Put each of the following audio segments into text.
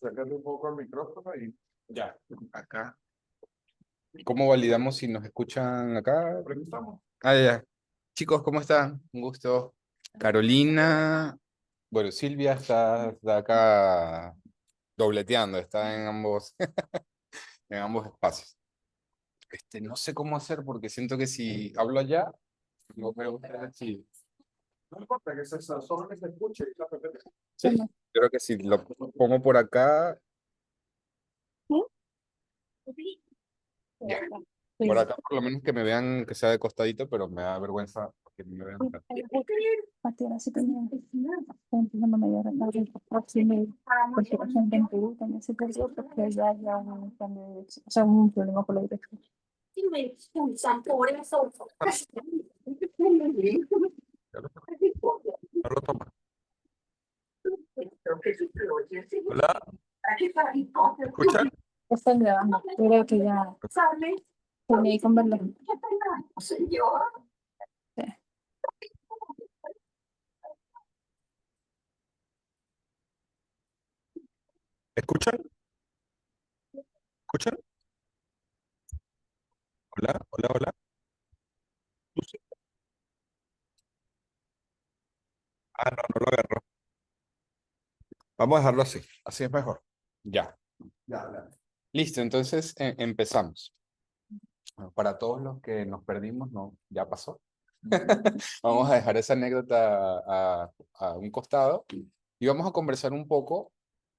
Sácate un poco el micrófono y Ya. acá ¿Cómo validamos si nos escuchan acá? preguntamos. Ah, ya. Chicos, ¿cómo están? Un gusto. Carolina, bueno, Silvia está acá dobleteando, está en ambos, en ambos espacios. No sé cómo hacer porque siento que si hablo allá, no veo si. No importa que solo que se escuche y la repete. Sí, creo que si lo pongo por acá, ya. Por acá por lo menos que me vean que sea de costadito, pero me da vergüenza que no me vean acá. Matera sí tenía empezando medio retardo próximo porque la gente en Perú también se perdió porque ya había un cambio de dirección, o sea, un problema por la dirección. No lo toma. Hola, ¿me escuchan? Están grabando, creo que ya tenía que verlo. Sí. ¿Escuchan? ¿Escuchan? Hola, hola, hola. Sí. Ah, no, no lo agarró. Vamos a dejarlo así. Así es mejor. Ya. Ya, ya. Listo, entonces empezamos. Bueno, para todos los que nos perdimos, no, ya pasó. Vamos a dejar esa anécdota a un costado y vamos a conversar un poco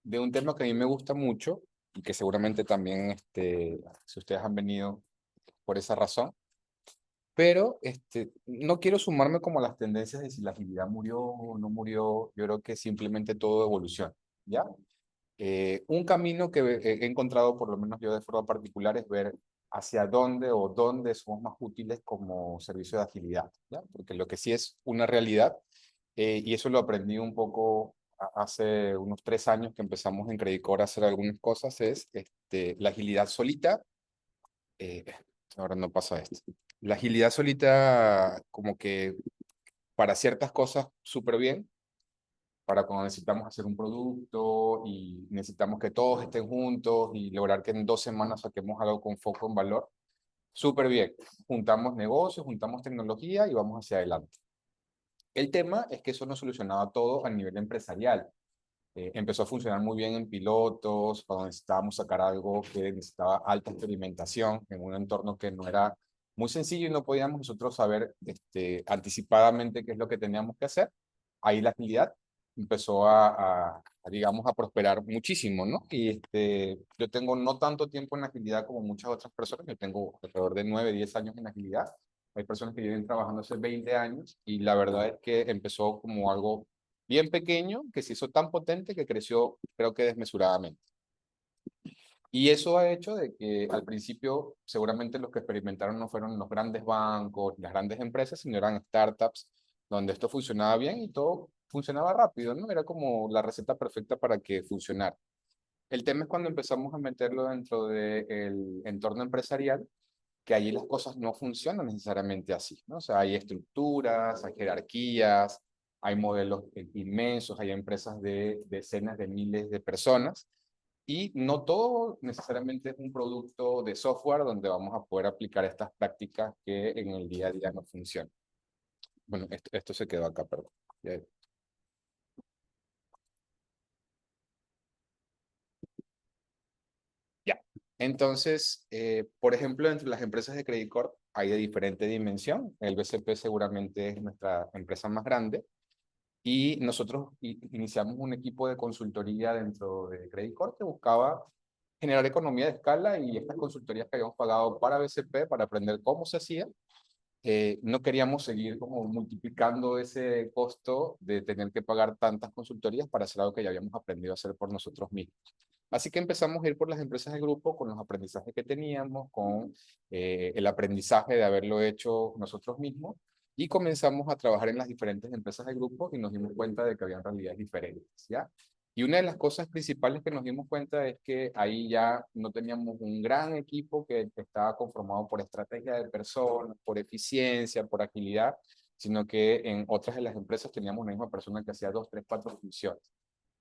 de un tema que a mí me gusta mucho y que seguramente también, si ustedes han venido por esa razón, pero no quiero sumarme como a las tendencias de si la agilidad murió o no murió. Yo creo que simplemente todo evoluciona, ¿ya? Un camino que he encontrado, por lo menos yo de forma particular, es ver hacia dónde o dónde somos más útiles como servicio de agilidad, ¿ya? Porque lo que sí es una realidad, y eso lo aprendí un poco hace unos 3 años que empezamos en Credit Core a hacer algunas cosas, es la agilidad solita. eh, Ahora no pasa esto. La agilidad solita, como que para ciertas cosas, súper bien, para cuando necesitamos hacer un producto y necesitamos que todos estén juntos y lograr que en 2 semanas saquemos algo con foco en valor, súper bien. Juntamos negocios, juntamos tecnología y vamos hacia adelante. El tema es que eso no solucionaba todo a nivel empresarial. Empezó a funcionar muy bien en pilotos, cuando necesitábamos sacar algo que necesitaba alta experimentación en un entorno que no era muy sencillo y no podíamos nosotros saber anticipadamente qué es lo que teníamos que hacer. Ahí la agilidad empezó digamos, a prosperar muchísimo, ¿no? Y yo tengo no tanto tiempo en la agilidad como muchas otras personas. Yo tengo alrededor de 9, 10 años en agilidad. Hay personas que vienen trabajando hace 20 años y la verdad es que empezó como algo bien pequeño que se hizo tan potente que creció, creo que desmesuradamente. Y eso ha hecho de que al principio seguramente los que experimentaron no fueron los grandes bancos, las grandes empresas, sino eran startups donde esto funcionaba bien y todo funcionaba rápido, ¿no? Era como la receta perfecta para que funcionara. El tema es cuando empezamos a meterlo dentro del entorno empresarial, que allí las cosas no funcionan necesariamente así, ¿no? O sea, hay estructuras, hay jerarquías, hay modelos inmensos, hay empresas de decenas de miles de personas y no todo necesariamente es un producto de software donde vamos a poder aplicar estas prácticas que en el día a día no funcionan. Bueno, esto se quedó acá, perdón. Ya. Ya. Entonces, por ejemplo, entre las empresas de Credit Corp hay de diferente dimensión. El BCP seguramente es nuestra empresa más grande. Y nosotros iniciamos un equipo de consultoría dentro de Credit Corp que buscaba generar economía de escala y estas consultorías que habíamos pagado para BCP para aprender cómo se hacía. No queríamos seguir como multiplicando ese costo de tener que pagar tantas consultorías para hacer algo que ya habíamos aprendido a hacer por nosotros mismos. Así que empezamos a ir por las empresas del grupo con los aprendizajes que teníamos, con el aprendizaje de haberlo hecho nosotros mismos y comenzamos a trabajar en las diferentes empresas del grupo y nos dimos cuenta de que había realidades diferentes, ¿ya? Y una de las cosas principales que nos dimos cuenta es que ahí ya no teníamos un gran equipo que estaba conformado por estrategia de personas, por eficiencia, por agilidad, sino que en otras de las empresas teníamos una misma persona que hacía dos, tres, cuatro funciones.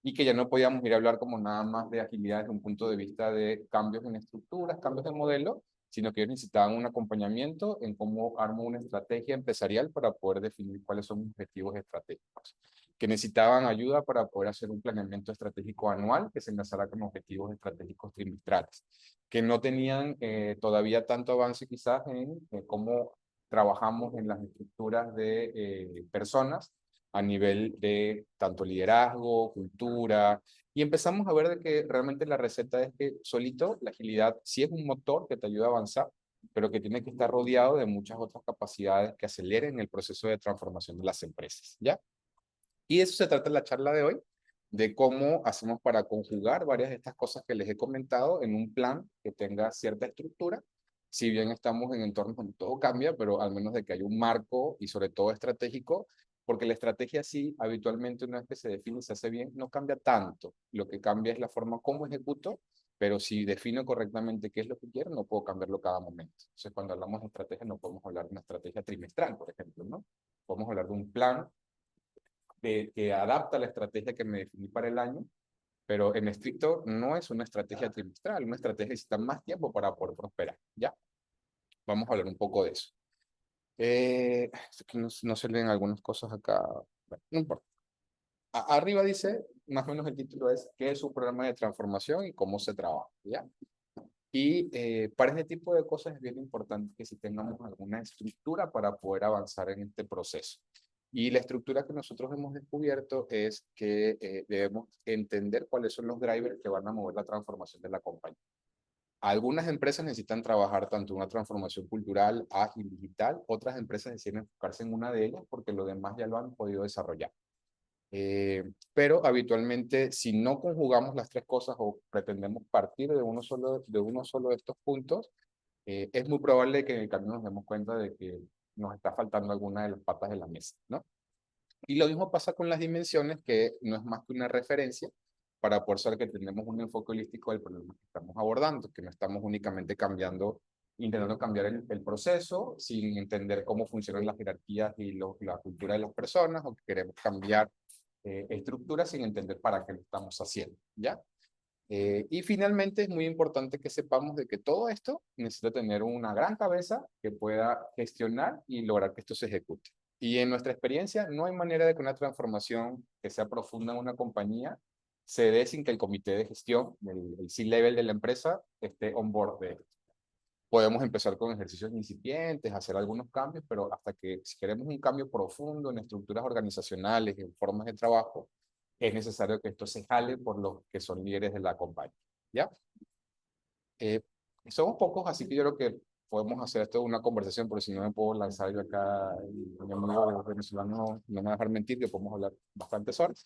y que ya no podíamos ir a hablar como nada más de agilidad desde un punto de vista de cambios en estructuras, cambios de modelo, sino que ellos necesitaban un acompañamiento en cómo armo una estrategia empresarial para poder definir cuáles son los objetivos estratégicos, que necesitaban ayuda para poder hacer un planeamiento estratégico anual que se enlazara con objetivos estratégicos trimestrales, que no tenían todavía tanto avance quizás en cómo trabajamos en las estructuras de personas a nivel de tanto liderazgo, cultura, y empezamos a ver de que realmente la receta es que solito la agilidad sí es un motor que te ayuda a avanzar, pero que tiene que estar rodeado de muchas otras capacidades que aceleren el proceso de transformación de las empresas, ¿ya? Y de eso se trata la charla de hoy, de cómo hacemos para conjugar varias de estas cosas que les he comentado en un plan que tenga cierta estructura, si bien estamos en entornos donde todo cambia, pero al menos de que haya un marco y sobre todo estratégico, porque la estrategia sí, habitualmente una vez que se define y se hace bien, no cambia tanto. Lo que cambia es la forma como ejecuto, pero si defino correctamente qué es lo que quiero, no puedo cambiarlo cada momento. Entonces, cuando hablamos de estrategia, no podemos hablar de una estrategia trimestral, por ejemplo, ¿no? Podemos hablar de un plan que adapta la estrategia que me definí para el año, pero en estricto no es una estrategia trimestral, una estrategia necesita más tiempo para poder prosperar, ¿ya? Vamos a hablar un poco de eso. Es que no se leen algunas cosas acá, bueno, no importa. Arriba dice, más o menos el título es, ¿qué es un programa de transformación y cómo se trabaja? ¿Ya? Y para este tipo de cosas es bien importante que si tengamos alguna estructura para poder avanzar en este proceso. Y la estructura que nosotros hemos descubierto es que debemos entender cuáles son los drivers que van a mover la transformación de la compañía. Algunas empresas necesitan trabajar tanto una transformación cultural, ágil, digital. Otras empresas deciden enfocarse en una de ellas porque lo demás ya lo han podido desarrollar. Pero habitualmente, si no conjugamos las tres cosas o pretendemos partir de uno solo de estos puntos, es muy probable que en el camino nos demos cuenta de que nos está faltando alguna de las patas de la mesa, ¿no? Y lo mismo pasa con las dimensiones, que no es más que una referencia para poder saber que tenemos un enfoque holístico del problema que estamos abordando, que no estamos únicamente intentando cambiar el proceso sin entender cómo funcionan las jerarquías y la cultura de las personas, o que queremos cambiar estructuras sin entender para qué lo estamos haciendo, ¿ya? Y finalmente es muy importante que sepamos de que todo esto necesita tener una gran cabeza que pueda gestionar y lograr que esto se ejecute. Y en nuestra experiencia no hay manera de que una transformación que sea profunda en una compañía se dé sin que el comité de gestión, el C-level de la empresa, esté on board de esto. Podemos empezar con ejercicios incipientes, hacer algunos cambios, pero hasta que si queremos un cambio profundo en estructuras organizacionales, en formas de trabajo, es necesario que esto se jale por los que son líderes de la compañía, ¿ya? Eh, Somos pocos, así que yo creo que podemos hacer esto una conversación, porque si no me puedo lanzar yo acá, y mi amigo venezolano no me va a dejar mentir, que podemos hablar bastantes horas.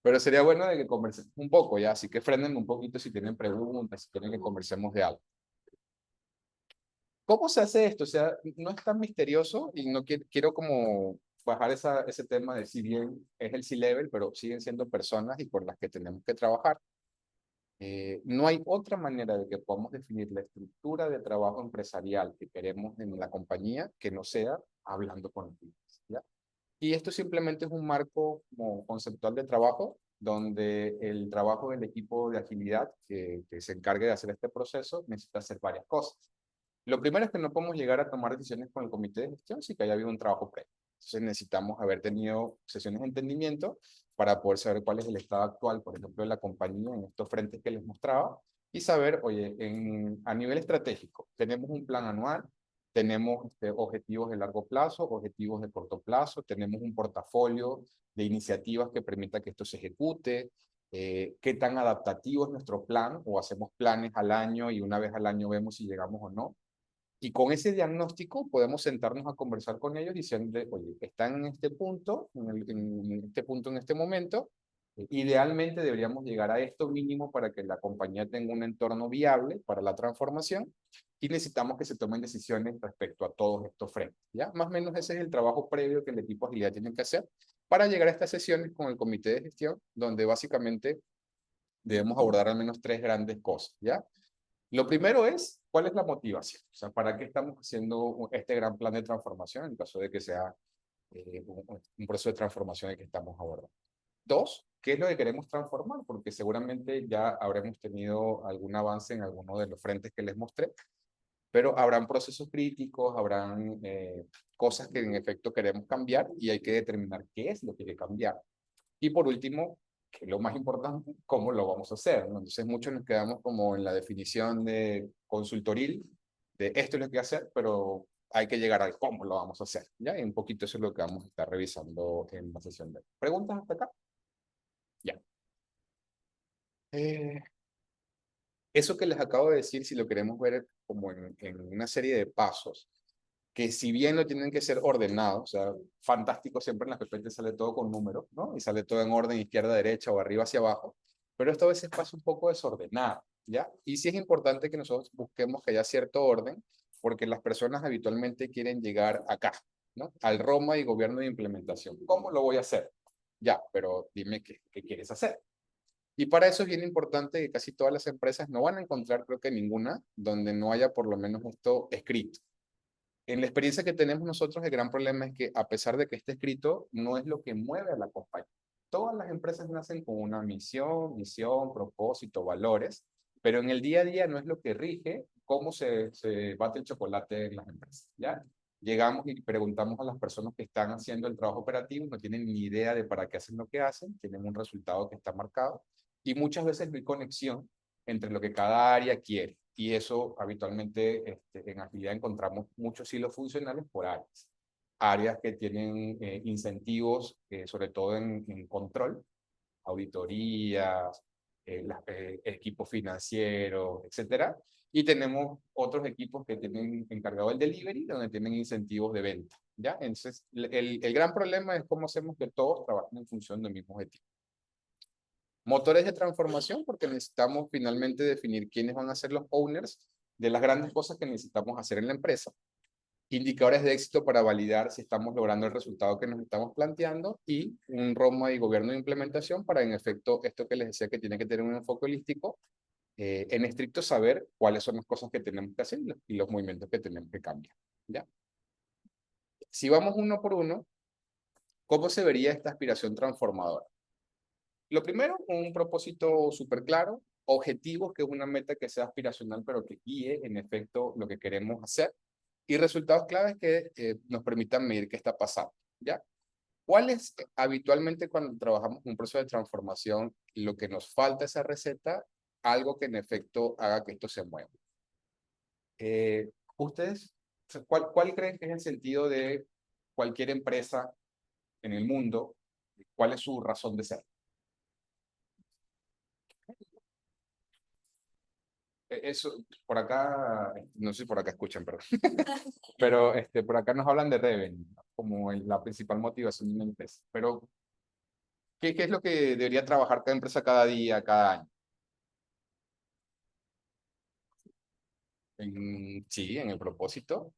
Pero sería bueno de que conversemos un poco, ¿ya? Así que frenen un poquito si tienen preguntas, si quieren que conversemos de algo. ¿Cómo se hace esto? O sea, no es tan misterioso y no quiero como bajar ese tema de si bien es el C-Level, pero siguen siendo personas y por las que tenemos que trabajar. No hay otra manera de que podamos definir la estructura de trabajo empresarial que queremos en la compañía que no sea hablando con los clientes, ¿ya? Y esto simplemente es un marco como conceptual de trabajo, donde el trabajo del equipo de agilidad que se encargue de hacer este proceso necesita hacer varias cosas. Lo primero es que no podemos llegar a tomar decisiones con el comité de gestión sin que haya habido un trabajo previo. Entonces necesitamos haber tenido sesiones de entendimiento para poder saber cuál es el estado actual, por ejemplo, de la compañía en estos frentes que les mostraba y saber, oye, a nivel estratégico, tenemos un plan anual, tenemos objetivos de largo plazo, objetivos de corto plazo, tenemos un portafolio de iniciativas que permita que esto se ejecute, qué tan adaptativo es nuestro plan o hacemos planes al año y una vez al año vemos si llegamos o no. Y con ese diagnóstico podemos sentarnos a conversar con ellos diciendo, oye, están en este punto, en este momento. Idealmente deberíamos llegar a esto mínimo para que la compañía tenga un entorno viable para la transformación y necesitamos que se tomen decisiones respecto a todos estos frentes, ¿ya? Más o menos ese es el trabajo previo que el equipo de agilidad tiene que hacer para llegar a estas sesiones con el comité de gestión, donde básicamente debemos abordar al menos tres grandes cosas, ¿ya? Lo primero es, ¿cuál es la motivación? O sea, ¿para qué estamos haciendo este gran plan de transformación en caso de que sea un proceso de transformación el que estamos abordando? Dos, ¿qué es lo que queremos transformar? Porque seguramente ya habremos tenido algún avance en alguno de los frentes que les mostré, pero habrán procesos críticos, habrán cosas que en efecto queremos cambiar y hay que determinar qué es lo que hay que cambiar. Y por último, que es lo más importante, cómo lo vamos a hacer, ¿no? Entonces muchos nos quedamos como en la definición de consultoril, de esto es lo que hay que hacer, pero hay que llegar al cómo lo vamos a hacer, ¿ya? Y un poquito eso es lo que vamos a estar revisando en la sesión de hoy. ¿Preguntas hasta acá? Ya. Eh, Eso que les acabo de decir, si lo queremos ver como en una serie de pasos, que si bien no tienen que ser ordenados, o sea, fantástico, siempre en las PPT sale todo con números, ¿no? Y sale todo en orden izquierda, derecha o arriba hacia abajo, pero esto a veces pasa un poco desordenado, ¿ya? Y sí es importante que nosotros busquemos que haya cierto orden, porque las personas habitualmente quieren llegar acá, ¿no? Al Roma y gobierno de implementación. ¿Cómo lo voy a hacer? Ya, pero dime qué quieres hacer. Y para eso es bien importante que casi todas las empresas no van a encontrar, creo que ninguna, donde no haya por lo menos esto escrito. En la experiencia que tenemos nosotros, el gran problema es que a pesar de que esté escrito, no es lo que mueve a la compañía. Todas las empresas nacen con una misión, propósito, valores, pero en el día a día no es lo que rige cómo se bate el chocolate en las empresas, ¿ya? Llegamos y preguntamos a las personas que están haciendo el trabajo operativo, no tienen ni idea de para qué hacen lo que hacen, tienen un resultado que está marcado y muchas veces no hay conexión entre lo que cada área quiere. Y eso habitualmente en agilidad encontramos muchos hilos funcionales por áreas. Áreas que tienen incentivos, sobre todo en control, auditorías, equipos financieros, etcétera. Y tenemos otros equipos que tienen encargado el delivery, donde tienen incentivos de venta, ¿ya? Entonces, el gran problema es cómo hacemos que todos trabajen en función del mismo objetivo. Motores de transformación, porque necesitamos finalmente definir quiénes van a ser los owners de las grandes cosas que necesitamos hacer en la empresa. Indicadores de éxito para validar si estamos logrando el resultado que nos estamos planteando y un ROMA y gobierno de implementación para, en efecto, esto que les decía que tiene que tener un enfoque holístico, en estricto saber cuáles son las cosas que tenemos que hacer y los movimientos que tenemos que cambiar, ¿ya? Si vamos uno por uno, ¿cómo se vería esta aspiración transformadora? Lo primero, un propósito súper claro, objetivos, que es una meta que sea aspiracional, pero que guíe en efecto lo que queremos hacer, y resultados claves que nos permitan medir qué está pasando, ¿ya? ¿Cuál es habitualmente cuando trabajamos en un proceso de transformación lo que nos falta esa receta? Algo que en efecto haga que esto se mueva. ¿Ustedes, cuál creen que es el sentido de cualquier empresa en el mundo? ¿Cuál es su razón de ser? Eso, por acá, no sé si por acá escuchan, pero por acá nos hablan de revenue, ¿no? Como la principal motivación de una empresa. Pero, ¿qué es lo que debería trabajar cada empresa cada día, cada año? Sí, en el propósito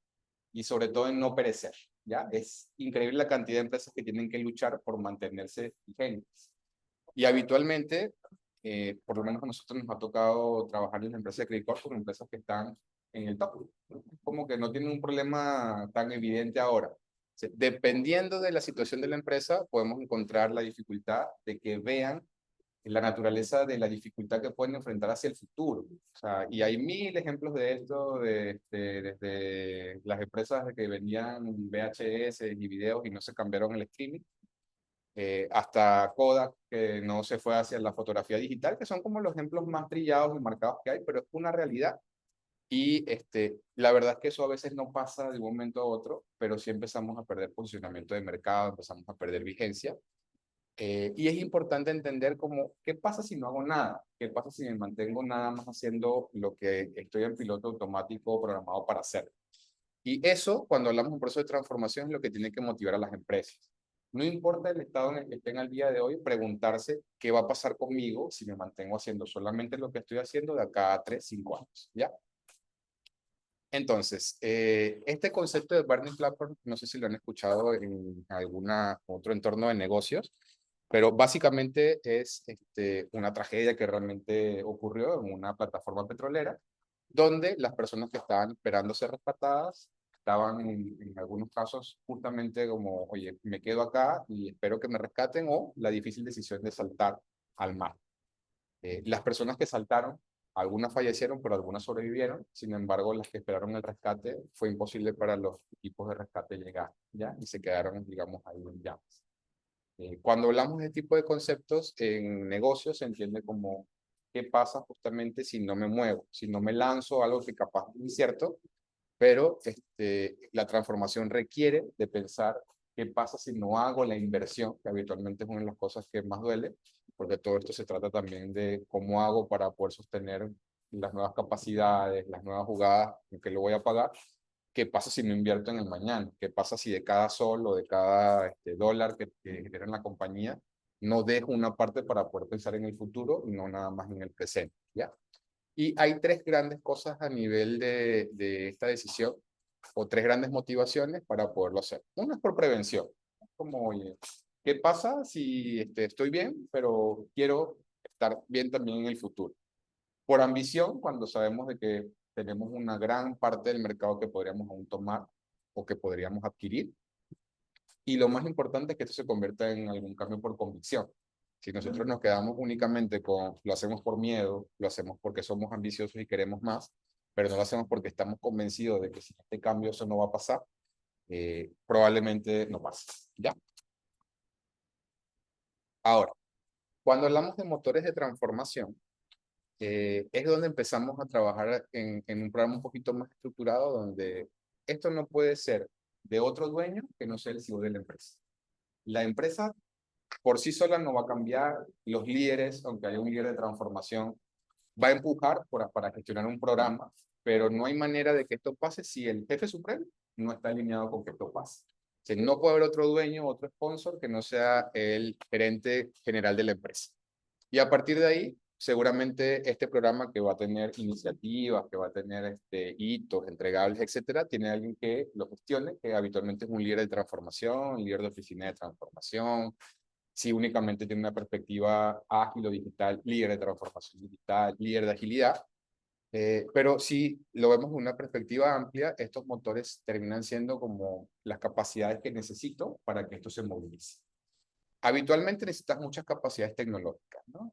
y sobre todo en no perecer, ¿ya? Es increíble la cantidad de empresas que tienen que luchar por mantenerse vigentes. Y habitualmente, por lo menos a nosotros nos ha tocado trabajar en empresas de Credit Corp con empresas que están en el top, ¿no? Como que no tienen un problema tan evidente ahora. O sea, dependiendo de la situación de la empresa, podemos encontrar la dificultad de que vean la naturaleza de la dificultad que pueden enfrentar hacia el futuro. O sea, y hay mil ejemplos de esto, desde las empresas que vendían VHS y videos y no se cambiaron el streaming, hasta Kodak, que no se fue hacia la fotografía digital, que son como los ejemplos más trillados y marcados que hay, pero es una realidad. Y la verdad es que eso a veces no pasa de un momento a otro, pero sí empezamos a perder posicionamiento de mercado, empezamos a perder vigencia. Y es importante entender cómo, ¿qué pasa si no hago nada? ¿Qué pasa si me mantengo nada más haciendo lo que estoy en piloto automático programado para hacer? Y eso, cuando hablamos de un proceso de transformación, es lo que tiene que motivar a las empresas. No importa el estado en el que estén al día de hoy, preguntarse qué va a pasar conmigo si me mantengo haciendo solamente lo que estoy haciendo de acá a 3, 5 años, ¿ya? Entonces, este concepto de Burning Platform, no sé si lo han escuchado en alguna otro entorno de negocios, pero básicamente es una tragedia que realmente ocurrió en una plataforma petrolera, donde las personas que estaban esperando ser rescatadas estaban en algunos casos justamente como, oye, me quedo acá y espero que me rescaten, o la difícil decisión de saltar al mar. Las personas que saltaron, algunas fallecieron, pero algunas sobrevivieron. Sin embargo, las que esperaron el rescate, fue imposible para los equipos de rescate llegar, ¿ya? Y se quedaron, digamos, ahí en llamas. Cuando hablamos de este tipo de conceptos en negocios, se entiende como qué pasa justamente si no me muevo, si no me lanzo a algo que capaz es incierto, pero la transformación requiere de pensar qué pasa si no hago la inversión, que habitualmente es una de las cosas que más duele, porque todo esto se trata también de cómo hago para poder sostener las nuevas capacidades, las nuevas jugadas, que lo voy a pagar. ¿Qué pasa si no invierto en el mañana? ¿Qué pasa si de cada sol o de cada dólar que genera en la compañía no dejo una parte para poder pensar en el futuro y no nada más en el presente? ¿Ya? Y hay tres grandes cosas a nivel de esta decisión, o tres grandes motivaciones para poderlo hacer. Una es por prevención, como, oye, ¿qué pasa si estoy bien, pero quiero estar bien también en el futuro? Por ambición, cuando sabemos de que tenemos una gran parte del mercado que podríamos aún tomar o que podríamos adquirir. Y lo más importante es que esto se convierta en algún cambio por convicción. Si nosotros nos quedamos únicamente con lo hacemos por miedo, lo hacemos porque somos ambiciosos y queremos más, pero no lo hacemos porque estamos convencidos de que si este cambio eso no va a pasar, probablemente no pase. ¿Ya? Ahora, cuando hablamos de motores de transformación, es donde empezamos a trabajar en un programa un poquito más estructurado, donde esto no puede ser de otro dueño que no sea el CEO de la empresa. La empresa por sí sola no va a cambiar. Los líderes, aunque haya un líder de transformación, va a empujar para gestionar un programa, pero no hay manera de que esto pase si el jefe supremo no está alineado con que esto pase. O sea, no puede haber otro dueño, otro sponsor que no sea el gerente general de la empresa. Y a partir de ahí, seguramente este programa, que va a tener iniciativas, que va a tener hitos, entregables, etcétera, tiene alguien que lo gestione, que habitualmente es un líder de transformación, líder de oficina de transformación. Si únicamente tiene una perspectiva ágil o digital, líder de transformación digital, líder de agilidad. Pero si lo vemos de una perspectiva amplia, estos motores terminan siendo como las capacidades que necesito para que esto se movilice. Habitualmente necesitas muchas capacidades tecnológicas, ¿no?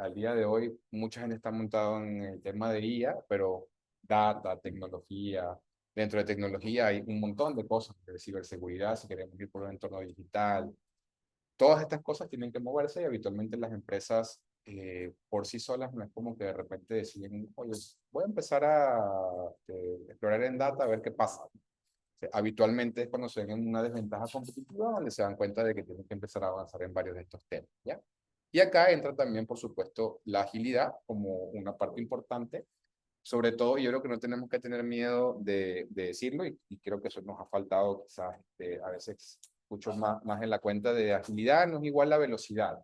Al día de hoy, mucha gente está montada en el tema de IA, pero data, tecnología. Dentro de tecnología hay un montón de cosas, de ciberseguridad, si queremos ir por un entorno digital. Todas estas cosas tienen que moverse, y habitualmente las empresas por sí solas no es como que de repente deciden, oye, voy a empezar a explorar en data a ver qué pasa. Habitualmente es cuando se ven en una desventaja competitiva donde se dan cuenta de que tienen que empezar a avanzar en varios de estos temas, ¿ya? Y acá entra también, por supuesto, la agilidad como una parte importante. Sobre todo, yo creo que no tenemos que tener miedo de decirlo, y creo que eso nos ha faltado quizás a veces escucho más en la cuenta de agilidad no es igual a velocidad.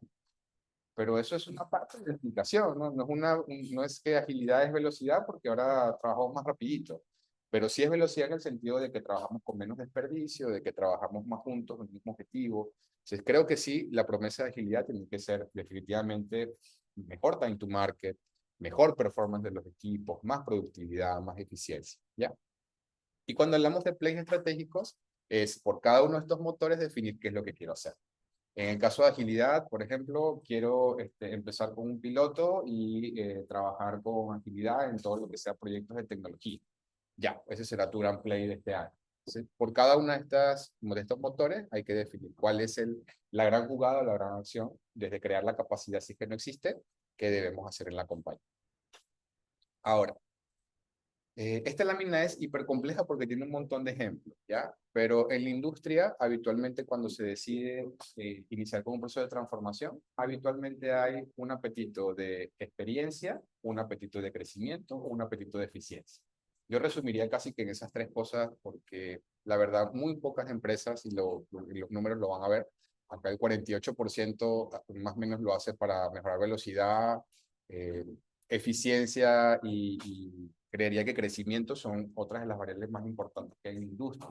Pero eso es una parte de la explicación, ¿no? No es que agilidad es velocidad porque ahora trabajamos más rapidito, pero sí es velocidad en el sentido de que trabajamos con menos desperdicio, de que trabajamos más juntos en el mismo objetivo. Entonces, creo que sí, la promesa de agilidad tiene que ser definitivamente mejor time to market, mejor performance de los equipos, más productividad, más eficiencia, ¿ya? Y cuando hablamos de plays estratégicos, es por cada uno de estos motores definir qué es lo que quiero hacer. En el caso de agilidad, por ejemplo, quiero empezar con un piloto y trabajar con agilidad en todo lo que sea proyectos de tecnología. Ya, ese será tu gran play de este año. Entonces, por cada una de estos motores hay que definir cuál es la gran jugada, la gran acción, desde crear la capacidad, si es que no existe, que debemos hacer en la compañía. Ahora, esta lámina es hipercompleja porque tiene un montón de ejemplos, ¿ya? Pero en la industria, habitualmente cuando se decide iniciar con un proceso de transformación, habitualmente hay un apetito de experiencia, un apetito de crecimiento, un apetito de eficiencia. Yo resumiría casi que en esas tres cosas, porque la verdad, muy pocas empresas, y los números lo van a ver, acá el 48% más o menos lo hace para mejorar velocidad, eh, eficiencia y creería que crecimiento son otras de las variables más importantes que hay en la industria.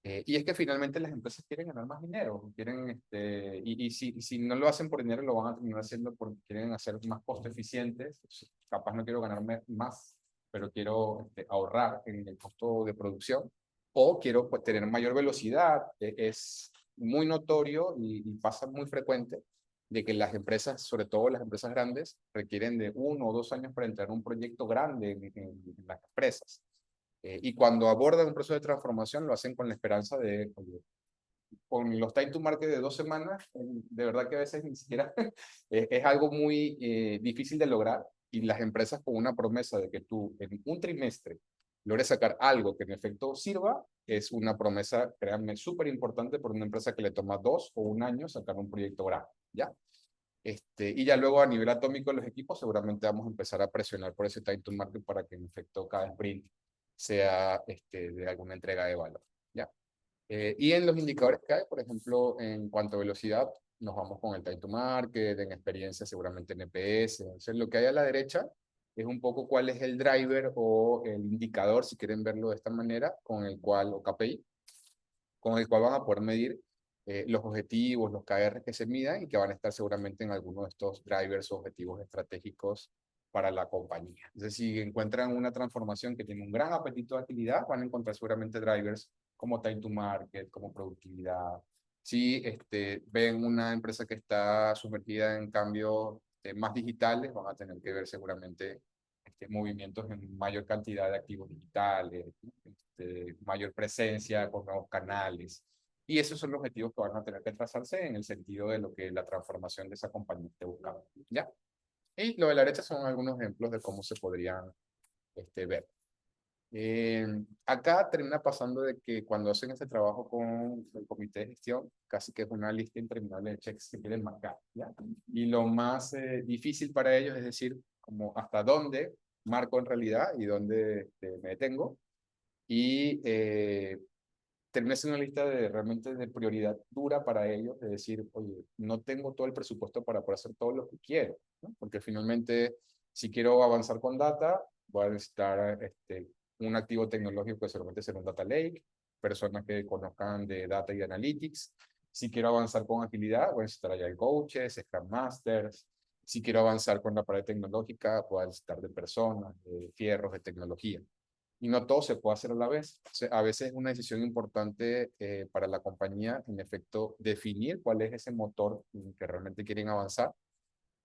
Y es que finalmente las empresas quieren ganar más dinero, quieren, si no lo hacen por dinero, lo van a terminar haciendo porque quieren hacer más costo eficientes. Capaz no quiero ganarme más, pero quiero ahorrar en el costo de producción. o quiero pues, tener mayor velocidad. Es muy notorio y pasa muy frecuente de que las empresas, sobre todo las empresas grandes, requieren de 1 o 2 años para entrar a un proyecto grande en las empresas. Y cuando abordan un proceso de transformación, lo hacen con la esperanza de, oye, con los time to market de 2 semanas, de verdad que a veces ni siquiera es algo muy difícil de lograr, y las empresas con una promesa de que tú en un trimestre logres sacar algo que en efecto sirva, es una promesa, créanme, súper importante por una empresa que le toma 2 o 1 año sacar un proyecto grande, ¿ya? Y ya luego a nivel atómico los equipos seguramente vamos a empezar a presionar por ese time to market para que en efecto cada sprint sea de alguna entrega de valor, ¿ya? Y en los indicadores que hay, por ejemplo, en cuanto a velocidad, nos vamos con el time to market, en experiencia seguramente en EPS. Entonces, lo que hay a la derecha es un poco cuál es el driver o el indicador, si quieren verlo de esta manera, con el cual, o KPI, con el cual van a poder medir los objetivos, los KR que se midan y que van a estar seguramente en alguno de estos drivers o objetivos estratégicos para la compañía. Entonces, si encuentran una transformación que tiene un gran apetito de agilidad, van a encontrar seguramente drivers como time to market, como productividad. Si ven una empresa que está sumergida en cambios más digitales, van a tener que ver seguramente movimientos en mayor cantidad de activos digitales, mayor presencia con nuevos canales. Y esos son los objetivos que van a tener que trazarse en el sentido de lo que la transformación de esa compañía esté buscando, ¿ya? Y lo de la derecha son algunos ejemplos de cómo se podrían ver. Acá termina pasando de que cuando hacen este trabajo con el comité de gestión, casi que es una lista interminable de checks que quieren marcar, ¿ya? Y lo más difícil para ellos es decir, como hasta dónde marco en realidad y dónde me detengo. Y termina siendo una lista de realmente de prioridad dura para ellos, de decir, oye, no tengo todo el presupuesto para poder hacer todo lo que quiero, ¿no? Porque finalmente, si quiero avanzar con data, voy a necesitar un activo tecnológico que seguramente será un data lake, personas que conozcan de data y de analytics. Si quiero avanzar con agilidad, voy a necesitar agile coaches, scrum masters. Si quiero avanzar con la pared tecnológica, voy a necesitar de personas, de fierros, de tecnología. Y no todo se puede hacer a la vez. O sea, a veces es una decisión importante para la compañía, en efecto, definir cuál es ese motor que realmente quieren avanzar.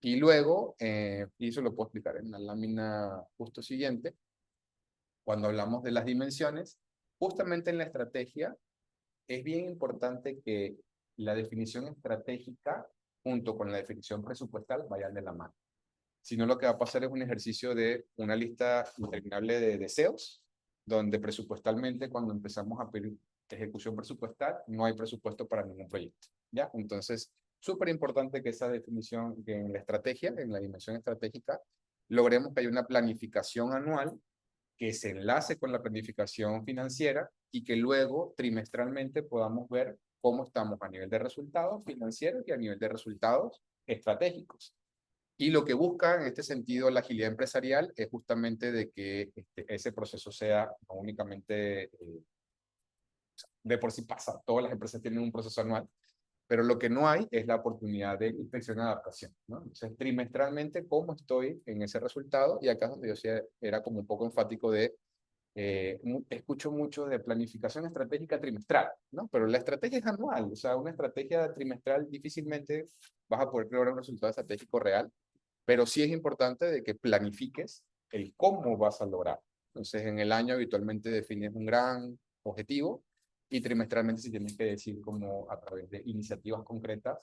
Y luego, y eso lo puedo explicar en la lámina justo siguiente, cuando hablamos de las dimensiones, justamente en la estrategia, es bien importante que la definición estratégica junto con la definición presupuestal vayan de la mano. Si no, lo que va a pasar es un ejercicio de una lista interminable de deseos, donde presupuestalmente cuando empezamos a pedir ejecución presupuestal, no hay presupuesto para ningún proyecto, ¿ya? Entonces, súper importante que esa definición, que en la estrategia, en la dimensión estratégica, logremos que haya una planificación anual que se enlace con la planificación financiera y que luego trimestralmente podamos ver cómo estamos a nivel de resultados financieros y a nivel de resultados estratégicos. Y lo que busca en este sentido la agilidad empresarial es justamente de que ese proceso sea no únicamente de por sí pasa, todas las empresas tienen un proceso anual, pero lo que no hay es la oportunidad de inspección y adaptación, ¿no? Entonces, trimestralmente, ¿cómo estoy en ese resultado? Y acá es donde yo sí era como un poco enfático de, escucho mucho de planificación estratégica trimestral, ¿no? Pero la estrategia es anual, o sea, una estrategia trimestral difícilmente vas a poder lograr un resultado estratégico real, pero sí es importante de que planifiques el cómo vas a lograr. Entonces, en el año habitualmente defines un gran objetivo y trimestralmente si tienes que decir como a través de iniciativas concretas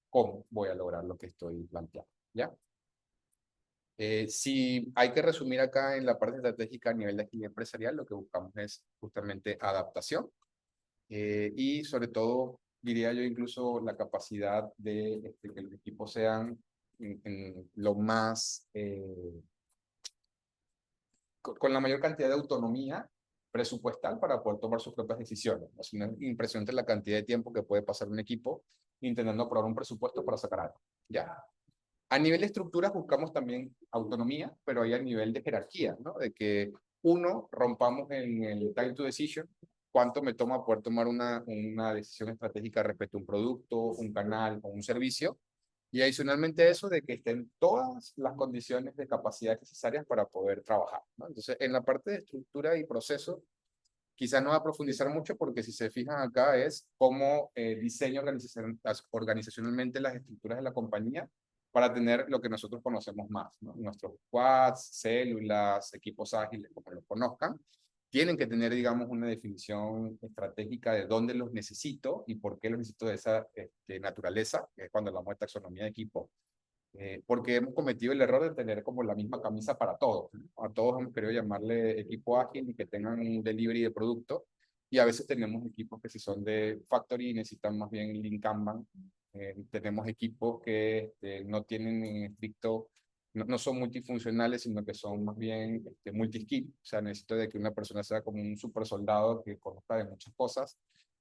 cómo voy a lograr lo que estoy planteando, ¿ya? Si hay que resumir acá en la parte estratégica a nivel de agilidad empresarial, lo que buscamos es justamente adaptación y sobre todo, diría yo, incluso la capacidad de que los equipos sean en lo más, con la mayor cantidad de autonomía presupuestal para poder tomar sus propias decisiones. Es una impresionante la cantidad de tiempo que puede pasar un equipo intentando aprobar un presupuesto para sacar algo. Ya. A nivel de estructuras buscamos también autonomía, pero hay a nivel de jerarquía, ¿no? De que uno, rompamos en el time to decision, cuánto me toma poder tomar una decisión estratégica respecto a un producto, un canal o un servicio, y adicionalmente a eso de que estén todas las condiciones de capacidad necesarias para poder trabajar, ¿no? Entonces, en la parte de estructura y proceso, Quizás no va a profundizar mucho porque si se fijan acá es cómo diseño organizacionalmente las estructuras de la compañía para tener lo que nosotros conocemos más, ¿no? Nuestros squads, células, equipos ágiles, como los conozcan, tienen que tener, digamos, una definición estratégica de dónde los necesito y por qué los necesito de esa naturaleza, que es cuando hablamos de taxonomía de equipo, porque hemos cometido el error de tener como la misma camisa para todos, ¿no? A todos hemos querido llamarle equipo ágil y que tengan un delivery de producto, y a veces tenemos equipos que si son de factory y necesitan más bien Lean Kanban. Tenemos equipos que no tienen en estricto, no son multifuncionales, sino que son más bien multiskill. O sea, necesito de que una persona sea como un super soldado que conozca de muchas cosas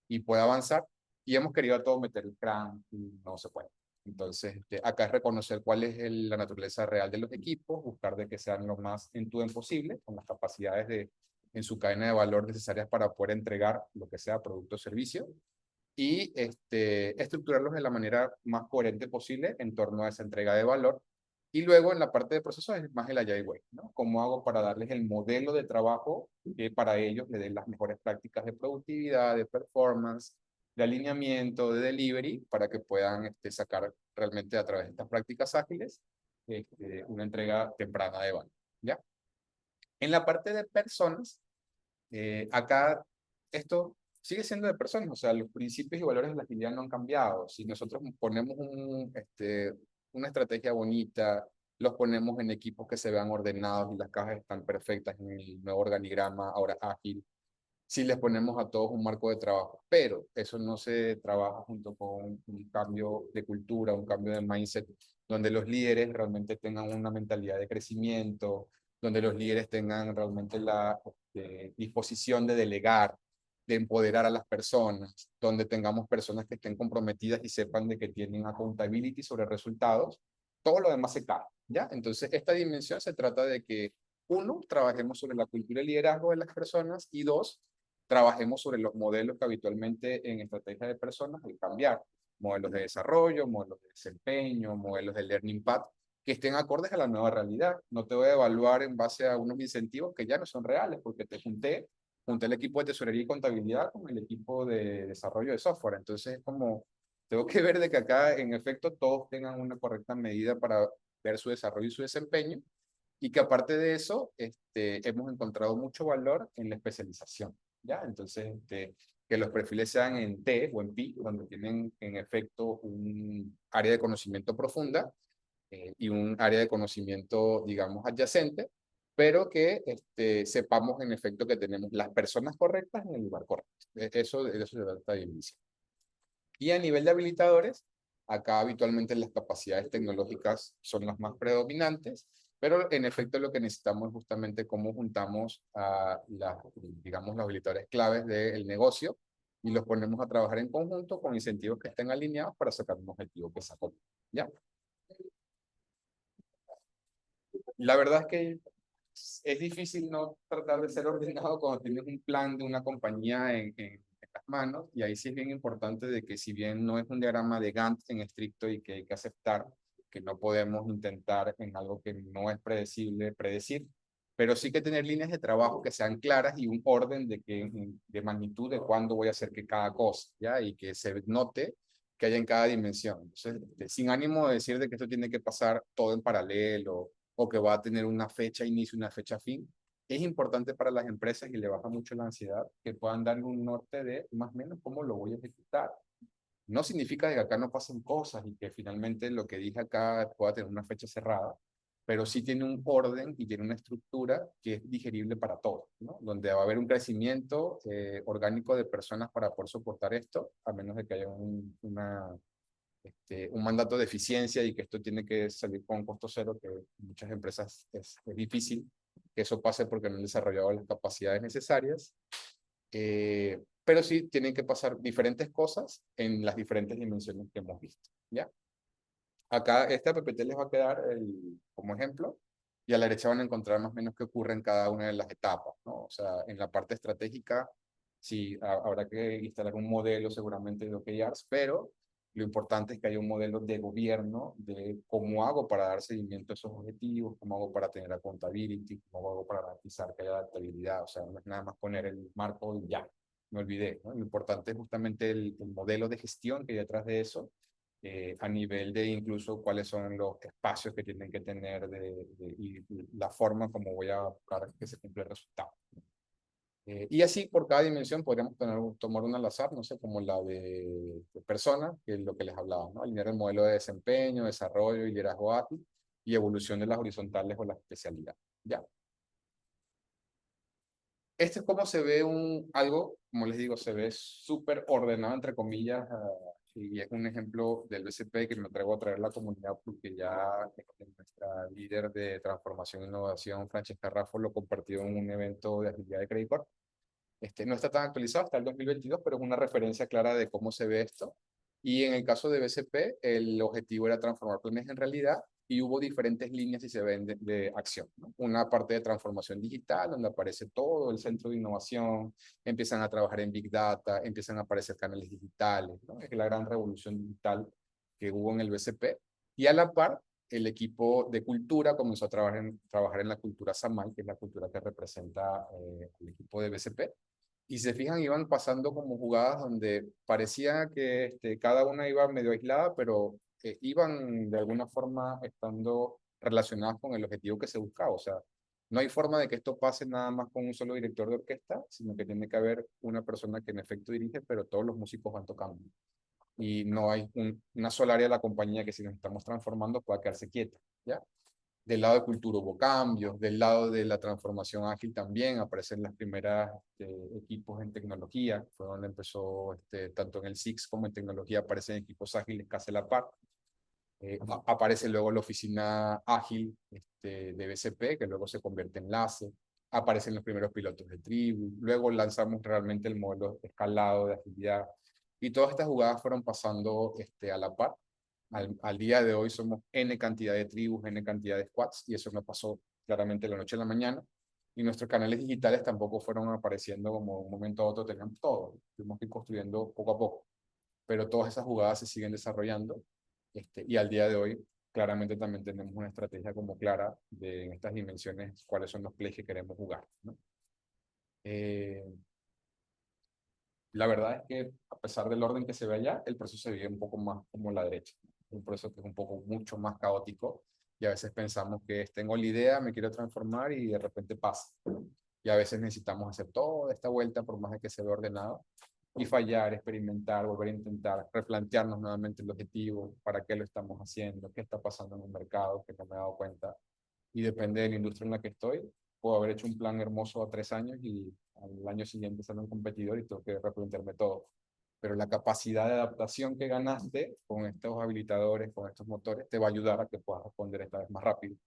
y pueda avanzar. Y hemos querido a todos meter el Scrum y no se puede. Entonces, acá es reconocer cuál es la naturaleza real de los equipos, buscar de que sean lo más end-to-end posible, con las capacidades en su cadena de valor necesarias para poder entregar lo que sea producto o servicio, y estructurarlos de la manera más coherente posible en torno a esa entrega de valor. Y luego en la parte de procesos es más el Agile Way, ¿no? ¿Cómo hago para darles el modelo de trabajo que para ellos le den las mejores prácticas de productividad, de performance, de alineamiento, de delivery, para que puedan sacar realmente a través de estas prácticas ágiles una entrega temprana de valor, ¿ya? En la parte de personas, acá esto sigue siendo de personas, o sea, los principios y valores de la agilidad no han cambiado. Si nosotros ponemos una estrategia bonita, los ponemos en equipos que se vean ordenados y las cajas están perfectas en el nuevo organigrama, ahora ágil, si les ponemos a todos un marco de trabajo, pero eso no se trabaja junto con un cambio de cultura, un cambio de mindset, donde los líderes realmente tengan una mentalidad de crecimiento, donde los líderes tengan realmente la disposición de delegar, de empoderar a las personas, donde tengamos personas que estén comprometidas y sepan de que tienen accountability sobre resultados, todo lo demás se cae, ¿ya? Entonces, esta dimensión se trata de que, uno, trabajemos sobre la cultura de liderazgo de las personas, y dos, trabajemos sobre los modelos que habitualmente en estrategia de personas hay que cambiar. Modelos de desarrollo, modelos de desempeño, modelos de learning path, que estén acordes a la nueva realidad. No te voy a evaluar en base a unos incentivos que ya no son reales, porque junté el equipo de tesorería y contabilidad con el equipo de desarrollo de software. Entonces, es como, tengo que ver de que acá, en efecto, todos tengan una correcta medida para ver su desarrollo y su desempeño, y que aparte de eso, hemos encontrado mucho valor en la especialización, ¿ya? Entonces, que los perfiles sean en T o en P, donde tienen en efecto un área de conocimiento profunda y un área de conocimiento, digamos, adyacente, pero que sepamos en efecto que tenemos las personas correctas en el lugar correcto. De eso se trata de inicio. Y a nivel de habilitadores, acá habitualmente las capacidades tecnológicas son las más predominantes, pero en efecto lo que necesitamos es justamente cómo juntamos a digamos, los habilitadores claves del negocio y los ponemos a trabajar en conjunto con incentivos que estén alineados para sacar un objetivo que sacó. ¿Ya? La verdad es que es difícil no tratar de ser ordenado cuando tienes un plan de una compañía en las manos, y ahí sí es bien importante de que si bien no es un diagrama de Gantt en estricto y que hay que aceptar que no podemos intentar en algo que no es predecible predecir, pero sí que tener líneas de trabajo que sean claras y un orden de magnitud de cuándo voy a hacer que cada cosa, ¿ya? Y que se note que haya en cada dimensión. Entonces, sin ánimo de decir de que esto tiene que pasar todo en paralelo o que va a tener una fecha inicio y una fecha fin, es importante para las empresas y le baja mucho la ansiedad que puedan darle un norte de más o menos cómo lo voy a ejecutar. No significa que acá no pasen cosas y que finalmente lo que dije acá pueda tener una fecha cerrada, pero sí tiene un orden y tiene una estructura que es digerible para todos, ¿no? Donde va a haber un crecimiento orgánico de personas para poder soportar esto, a menos de que haya un mandato de eficiencia y que esto tiene que salir con costo cero, que en muchas empresas es difícil que eso pase porque no han desarrollado las capacidades necesarias. Pero sí tienen que pasar diferentes cosas en las diferentes dimensiones que hemos visto, ¿ya? Acá este PPT les va a quedar como ejemplo, y a la derecha van a encontrar más o menos qué ocurre en cada una de las etapas, ¿no? O sea, en la parte estratégica, sí, habrá que instalar un modelo seguramente de OKRs, pero Lo importante es que haya un modelo de gobierno de cómo hago para dar seguimiento a esos objetivos, cómo hago para tener accountability, cómo hago para garantizar que haya adaptabilidad. O sea, no es nada más poner el marco y ya, me olvidé, ¿no? Lo importante es justamente el modelo de gestión que hay detrás de eso, a nivel de incluso cuáles son los espacios que tienen que tener y la forma como voy a buscar que se cumpla el resultado. Y así por cada dimensión podríamos tomar una al azar, no sé, como la de persona, que es lo que les hablaba, ¿no? Alinear el modelo de desempeño, desarrollo y liderazgo ágil y evolución de las horizontales o la especialidad. ¿Ya? Este es como se ve algo, como les digo, se ve súper ordenado, entre comillas, y es un ejemplo del BCP que me atrevo a traer a la comunidad porque ya nuestra líder de transformación e innovación, Francesca Raffo, lo compartió en un evento de agilidad de Credit Corp. No está tan actualizado hasta el 2022, pero es una referencia clara de cómo se ve esto. Y en el caso de BCP, el objetivo era transformar planes en realidad y hubo diferentes líneas y se ven de acción, ¿no? Una parte de transformación digital, donde aparece todo el centro de innovación, empiezan a trabajar en Big Data, empiezan a aparecer canales digitales, ¿no? Es la gran revolución digital que hubo en el BCP. Y a la par, el equipo de cultura comenzó a trabajar en la cultura SAMAI, que es la cultura que representa el equipo de BCP. Y se fijan, iban pasando como jugadas donde parecía que cada una iba medio aislada, pero iban de alguna forma estando relacionadas con el objetivo que se buscaba. O sea, no hay forma de que esto pase nada más con un solo director de orquesta, sino que tiene que haber una persona que en efecto dirige, pero todos los músicos van tocando. Y no hay una sola área de la compañía que si nos estamos transformando pueda quedarse quieta, ¿ya? Del lado de cultura hubo cambios, del lado de la transformación ágil también aparecen las primeras equipos en tecnología, fue donde empezó, tanto en el SIX como en tecnología aparecen equipos ágiles casi a la par. Aparece luego la oficina ágil de BCP, que luego se convierte en LACE, aparecen los primeros pilotos de tribu, luego lanzamos realmente el modelo escalado de agilidad, y todas estas jugadas fueron pasando a la par. Al día de hoy somos N cantidad de tribus, N cantidad de squads, y eso no pasó claramente de la noche a la mañana. Y nuestros canales digitales tampoco fueron apareciendo como de un momento a otro teníamos todo. Tuvimos que ir construyendo poco a poco. Pero todas esas jugadas se siguen desarrollando. Y al día de hoy, claramente también tenemos una estrategia como clara de en estas dimensiones cuáles son los plays que queremos jugar, ¿no? La verdad es que a pesar del orden que se ve allá, el proceso se vive un poco más como la derecha. Un proceso que es un poco mucho más caótico y a veces pensamos que tengo la idea, me quiero transformar y de repente pasa. Y a veces necesitamos hacer toda esta vuelta por más de que se vea ordenado y fallar, experimentar, volver a intentar, replantearnos nuevamente el objetivo, para qué lo estamos haciendo, qué está pasando en el mercado, que no me he dado cuenta. Y depende de la industria en la que estoy, puedo haber hecho un plan hermoso a 3 años y al año siguiente sale un competidor y tengo que replantearme todo. Pero la capacidad de adaptación que ganaste con estos habilitadores, con estos motores, te va a ayudar a que puedas responder esta vez más rápido.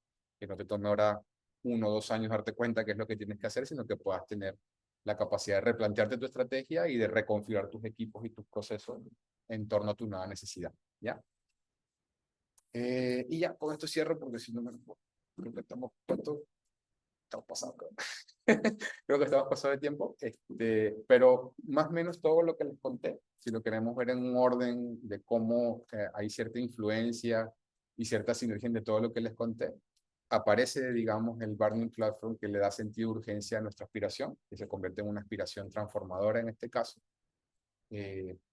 Que no te tome ahora 1 o 2 años darte cuenta qué es lo que tienes que hacer, sino que puedas tener la capacidad de replantearte tu estrategia y de reconfigurar tus equipos y tus procesos en torno a tu nueva necesidad. ¿Ya? Y ya, con esto cierro porque si no me... Creo que estamos pasando. Creo que estamos pasando de tiempo. Pero más o menos todo lo que les conté, si lo queremos ver en un orden de cómo hay cierta influencia y cierta sinergia de todo lo que les conté, aparece, digamos, el Burning Platform que le da sentido de urgencia a nuestra aspiración, que se convierte en una aspiración transformadora en este caso.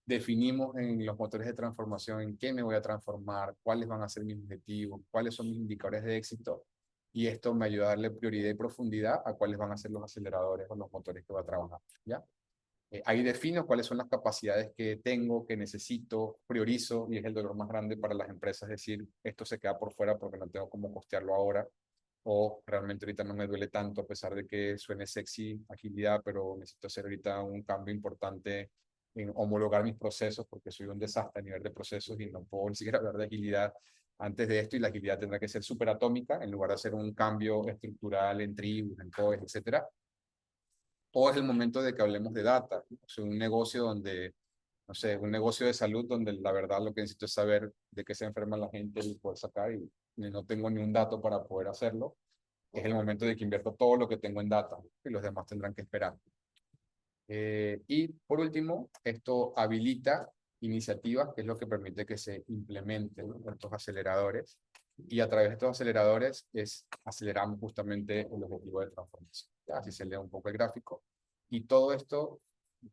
Definimos en los motores de transformación en qué me voy a transformar, cuáles van a ser mis objetivos, cuáles son mis indicadores de éxito, y esto me ayuda a darle prioridad y profundidad a cuáles van a ser los aceleradores o los motores que voy a trabajar, ¿ya? Ahí defino cuáles son las capacidades que tengo, que necesito, priorizo, y es el dolor más grande para las empresas, es decir, esto se queda por fuera porque no tengo cómo costearlo ahora, o realmente ahorita no me duele tanto a pesar de que suene sexy, agilidad, pero necesito hacer ahorita un cambio importante en homologar mis procesos porque soy un desastre a nivel de procesos y no puedo ni siquiera hablar de agilidad antes de esto, y la agilidad tendrá que ser súper atómica en lugar de hacer un cambio estructural en tribus, en COEs, etcétera. O es el momento de que hablemos de data, o sea, un negocio donde, no sé, un negocio de salud donde la verdad lo que necesito es saber de qué se enferma la gente y poder sacar, y no tengo ni un dato para poder hacerlo. Es el momento de que invierto todo lo que tengo en data y los demás tendrán que esperar. Y por último, esto habilita iniciativas, que es lo que permite que se implementen, ¿no?, estos aceleradores. Y a través de estos aceleradores aceleramos justamente el objetivo de transformación. ¿Ya? Así se lee un poco el gráfico. Y todo esto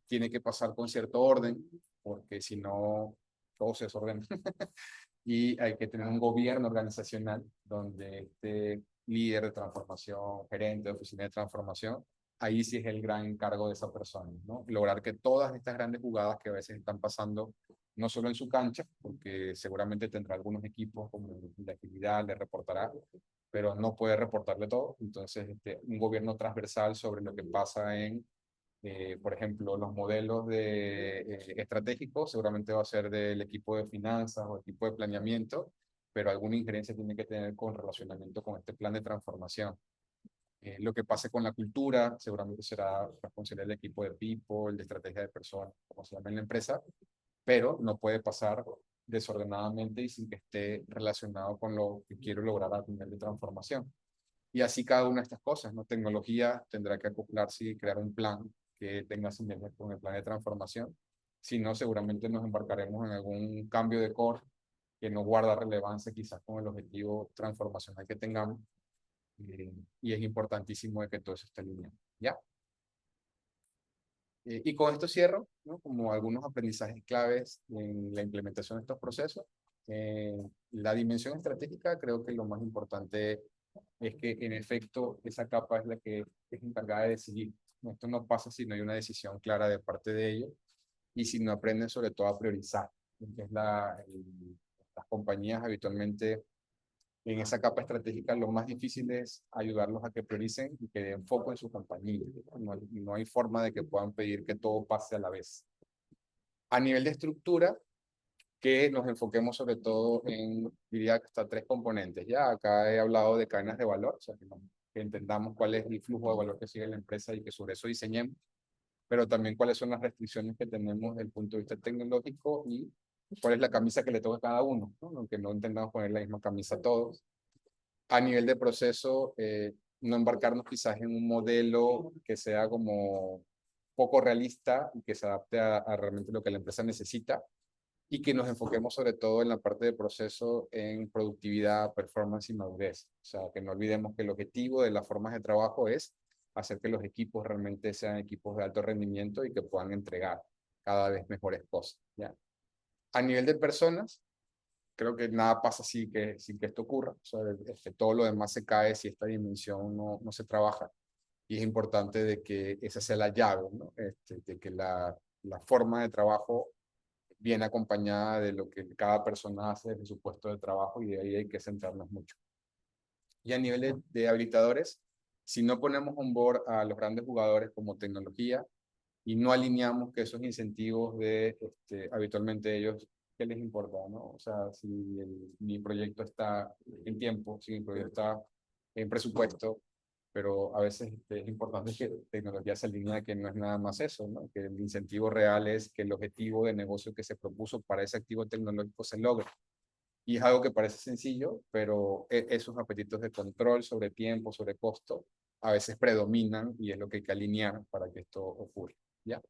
tiene que pasar con cierto orden, porque si no, todo se desordena. Y hay que tener un gobierno organizacional donde este líder de transformación, gerente de oficina de transformación, ahí sí es el gran encargo de esa persona, ¿no? Lograr que todas estas grandes jugadas que a veces están pasando, no solo en su cancha, porque seguramente tendrá algunos equipos como de agilidad, le reportará, pero no puede reportarle todo. Entonces, un gobierno transversal sobre lo que pasa en, por ejemplo, los modelos estratégicos, seguramente va a ser del equipo de finanzas o equipo de planeamiento, pero alguna injerencia tiene que tener con relacionamiento con este plan de transformación. Lo que pase con la cultura, seguramente será responsabilidad del equipo de people, de estrategia de personas, como se llama en la empresa, pero no puede pasar desordenadamente y sin que esté relacionado con lo que quiero lograr a nivel de transformación. Y así cada una de estas cosas, ¿no? Tecnología tendrá que acoplarse y crear un plan que tenga sinergia con el plan de transformación. Si no, seguramente nos embarcaremos en algún cambio de core que no guarda relevancia quizás con el objetivo transformacional que tengamos. Y es importantísimo de que todo eso esté alineado, ¿ya? Y con esto cierro, ¿no?, como algunos aprendizajes claves en la implementación de estos procesos. La dimensión estratégica, creo que lo más importante es que en efecto esa capa es la que es encargada de decidir. Esto no pasa si no hay una decisión clara de parte de ellos y si no aprenden sobre todo a priorizar. Que es las compañías habitualmente en esa capa estratégica lo más difícil es ayudarlos a que prioricen y que den foco en su compañía. No hay forma de que puedan pedir que todo pase a la vez. A nivel de estructura, que nos enfoquemos sobre todo en, diría que hasta 3 componentes. Ya acá he hablado de cadenas de valor, o sea, que entendamos cuál es el flujo de valor que sigue la empresa y que sobre eso diseñemos, pero también cuáles son las restricciones que tenemos desde el punto de vista tecnológico y cuál es la camisa que le toca a cada uno, ¿no? Aunque no intentamos poner la misma camisa a todos. A nivel de proceso, no embarcarnos quizás en un modelo que sea como poco realista y que se adapte a realmente lo que la empresa necesita, y que nos enfoquemos sobre todo en la parte de proceso en productividad, performance y madurez. O sea, que no olvidemos que el objetivo de las formas de trabajo es hacer que los equipos realmente sean equipos de alto rendimiento y que puedan entregar cada vez mejores cosas, ¿ya? A nivel de personas, creo que nada pasa sin que esto ocurra. O sea, todo lo demás se cae si esta dimensión no se trabaja. Y es importante de que esa sea la llave, ¿no? De que la forma de trabajo viene acompañada de lo que cada persona hace desde su puesto de trabajo y de ahí hay que centrarnos mucho. Y a nivel de habilitadores, si no ponemos on board a los grandes jugadores como tecnología y no alineamos que esos incentivos habitualmente ellos, ¿qué les importa, no? O sea, si mi proyecto está en tiempo, si mi proyecto está en presupuesto, pero a veces es importante que tecnología se alinee, que no es nada más eso, ¿no? Que el incentivo real es que el objetivo de negocio que se propuso para ese activo tecnológico se logre. Y es algo que parece sencillo, pero esos apetitos de control sobre tiempo, sobre costo, a veces predominan y es lo que hay que alinear para que esto ocurra, ¿ya?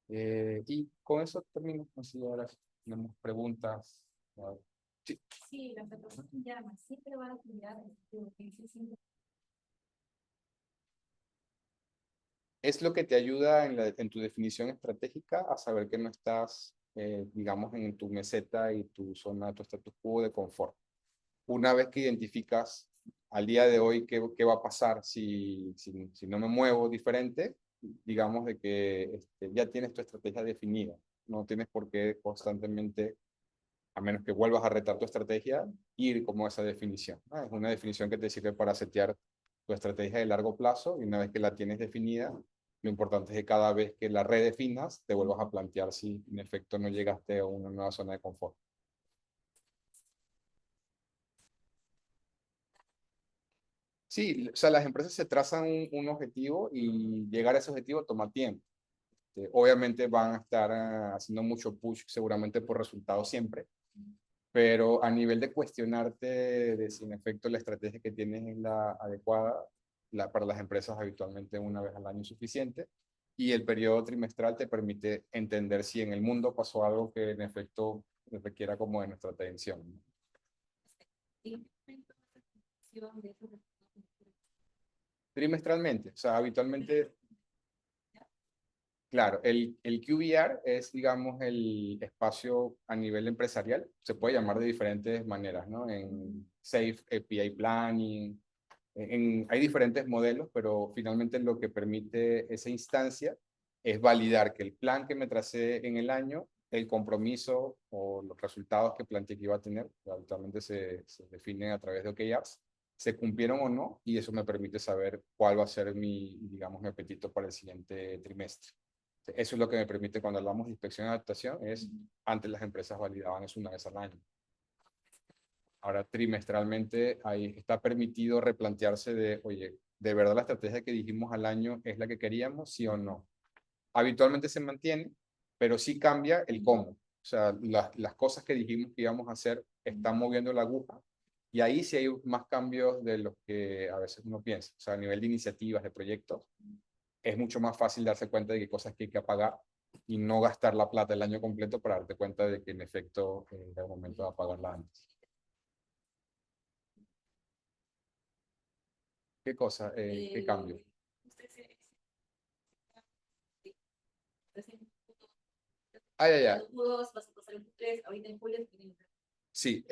Y con eso termino. Así ahora tenemos preguntas. Sí. Sí, las personas que llaman siempre van a cuidar Es lo que te ayuda en tu definición estratégica a saber que no estás, digamos, en tu meseta y tu zona, tu status quo de confort. Una vez que identificas al día de hoy qué va a pasar si no me muevo diferente, digamos de que ya tienes tu estrategia definida. No tienes por qué constantemente, a menos que vuelvas a retar tu estrategia, ir como esa definición, ¿no? Es una definición que te sirve para setear tu estrategia de largo plazo y una vez que la tienes definida, lo importante es que cada vez que la redefinas, te vuelvas a plantear si en efecto no llegaste a una nueva zona de confort. Sí, o sea, las empresas se trazan un objetivo y llegar a ese objetivo toma tiempo. Obviamente van a estar haciendo mucho push seguramente por resultados siempre, pero a nivel de cuestionarte de si en efecto la estrategia que tienes es la adecuada, para las empresas habitualmente una vez al año es suficiente, Y el periodo trimestral te permite entender si en el mundo pasó algo que en efecto requiera como de nuestra atención, ¿no? ¿En qué momento hace función de esos resultados? Trimestralmente, o sea, habitualmente, claro, el QBR es, digamos, el espacio a nivel empresarial, se puede llamar de diferentes maneras, ¿no? En Safe API Planning, hay diferentes modelos, pero finalmente lo que permite esa instancia es validar que el plan que me tracé en el año, el compromiso o los resultados que planteé que iba a tener, que habitualmente se definen a través de OKRs, se cumplieron o no, y eso me permite saber cuál va a ser mi, digamos, mi apetito para el siguiente trimestre. Eso es lo que me permite cuando hablamos de inspección y adaptación, es antes las empresas validaban eso una vez al año. Ahora trimestralmente ahí está permitido replantearse de, oye, ¿de verdad la estrategia que dijimos al año es la que queríamos, sí o no? Habitualmente se mantiene, pero sí cambia el cómo. O sea, las cosas que dijimos que íbamos a hacer están moviendo la aguja y ahí sí hay más cambios de los que a veces uno piensa. O sea, a nivel de iniciativas, de proyectos, es mucho más fácil darse cuenta de qué cosas que hay que apagar y no gastar la plata el año completo para darte cuenta de que en efecto era el momento de apagarla antes. ¿Qué cosa? ¿Qué cambio? Usted recién Ah, ya, ya. Q2, vas a pasar en Q3, ahorita en julio se tienen que- Sí,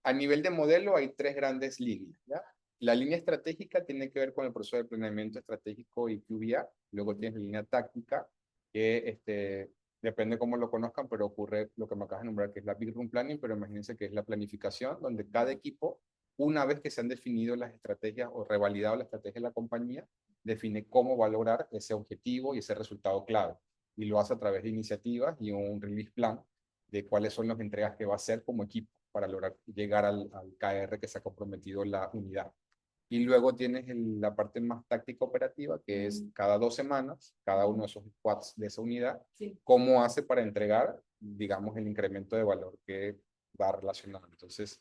a nivel de modelo hay tres grandes líneas, ¿ya? La línea estratégica tiene que ver con el proceso de planeamiento estratégico y QBA. Luego tienes la línea táctica, que depende cómo lo conozcan, pero ocurre lo que me acabas de nombrar, que es la Big Room Planning, pero imagínense que es la planificación, donde cada equipo, una vez que se han definido las estrategias o revalidado la estrategia de la compañía, define cómo va a lograr ese objetivo y ese resultado clave. Y lo hace a través de iniciativas y un release plan de cuáles son las entregas que va a hacer como equipo para lograr llegar al KR que se ha comprometido la unidad. Y luego tienes la parte más táctica operativa, que es cada 2 semanas, cada uno de esos squads de esa unidad, Sí. cómo hace para entregar, digamos, el incremento de valor que va relacionado. Entonces,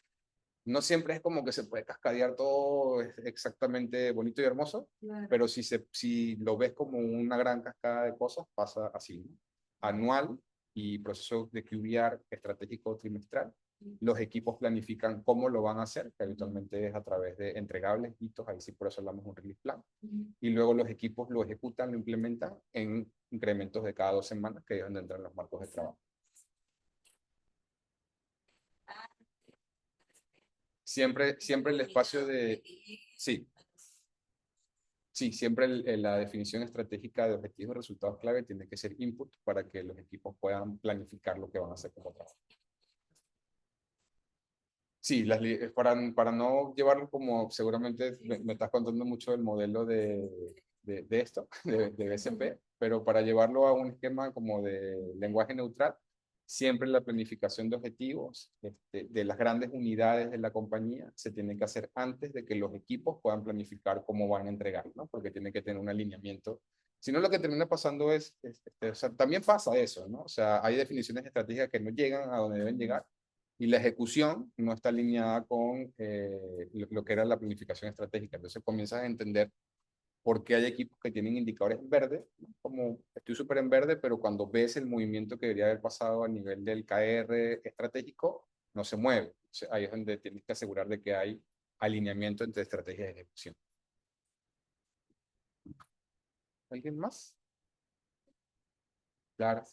no siempre es como que se puede cascadear todo exactamente bonito y hermoso, Claro. pero si lo ves como una gran cascada de cosas, pasa así, ¿no? Anual y proceso de QBR estratégico trimestral. Los equipos planifican cómo lo van a hacer, que habitualmente es a través de entregables, hitos, ahí sí por eso hablamos de un release plan. Y luego los equipos lo ejecutan, lo implementan en incrementos de cada 2 semanas que deben de entrar en los marcos de trabajo. Siempre el espacio de... Sí, sí, siempre la definición estratégica de objetivos y resultados clave tiene que ser input para que los equipos puedan planificar lo que van a hacer como trabajo. Sí, para no llevarlo como seguramente me estás contando mucho del modelo de esto, de BCP, pero para llevarlo a un esquema como de lenguaje neutral, siempre la planificación de objetivos de las grandes unidades de la compañía se tiene que hacer antes de que los equipos puedan planificar cómo van a entregar, ¿no? Porque tiene que tener un alineamiento. Si no, lo que termina pasando o sea, también pasa eso, ¿no? O sea, hay definiciones estratégicas que no llegan a donde deben llegar y la ejecución no está alineada con lo que era la planificación estratégica. Entonces comienzas a entender por qué hay equipos que tienen indicadores en verde, ¿no? Como estoy súper en verde, pero cuando ves el movimiento que debería haber pasado a nivel del KR estratégico, no se mueve. Entonces, ahí es donde tienes que asegurar de que hay alineamiento entre estrategia y ejecución. ¿Alguien más? Claro.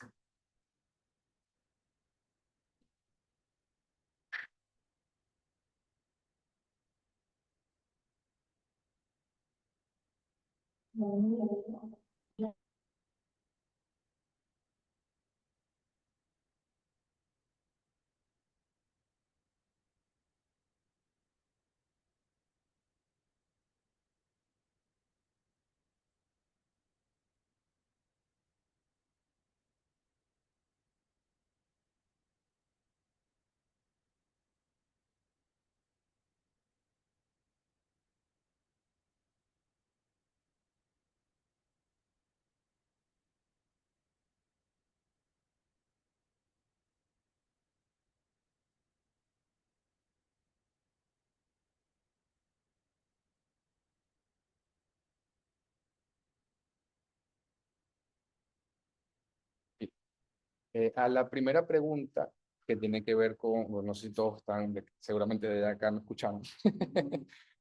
A la primera pregunta, que tiene que ver con, bueno, no sé si todos están, seguramente de acá me escuchan,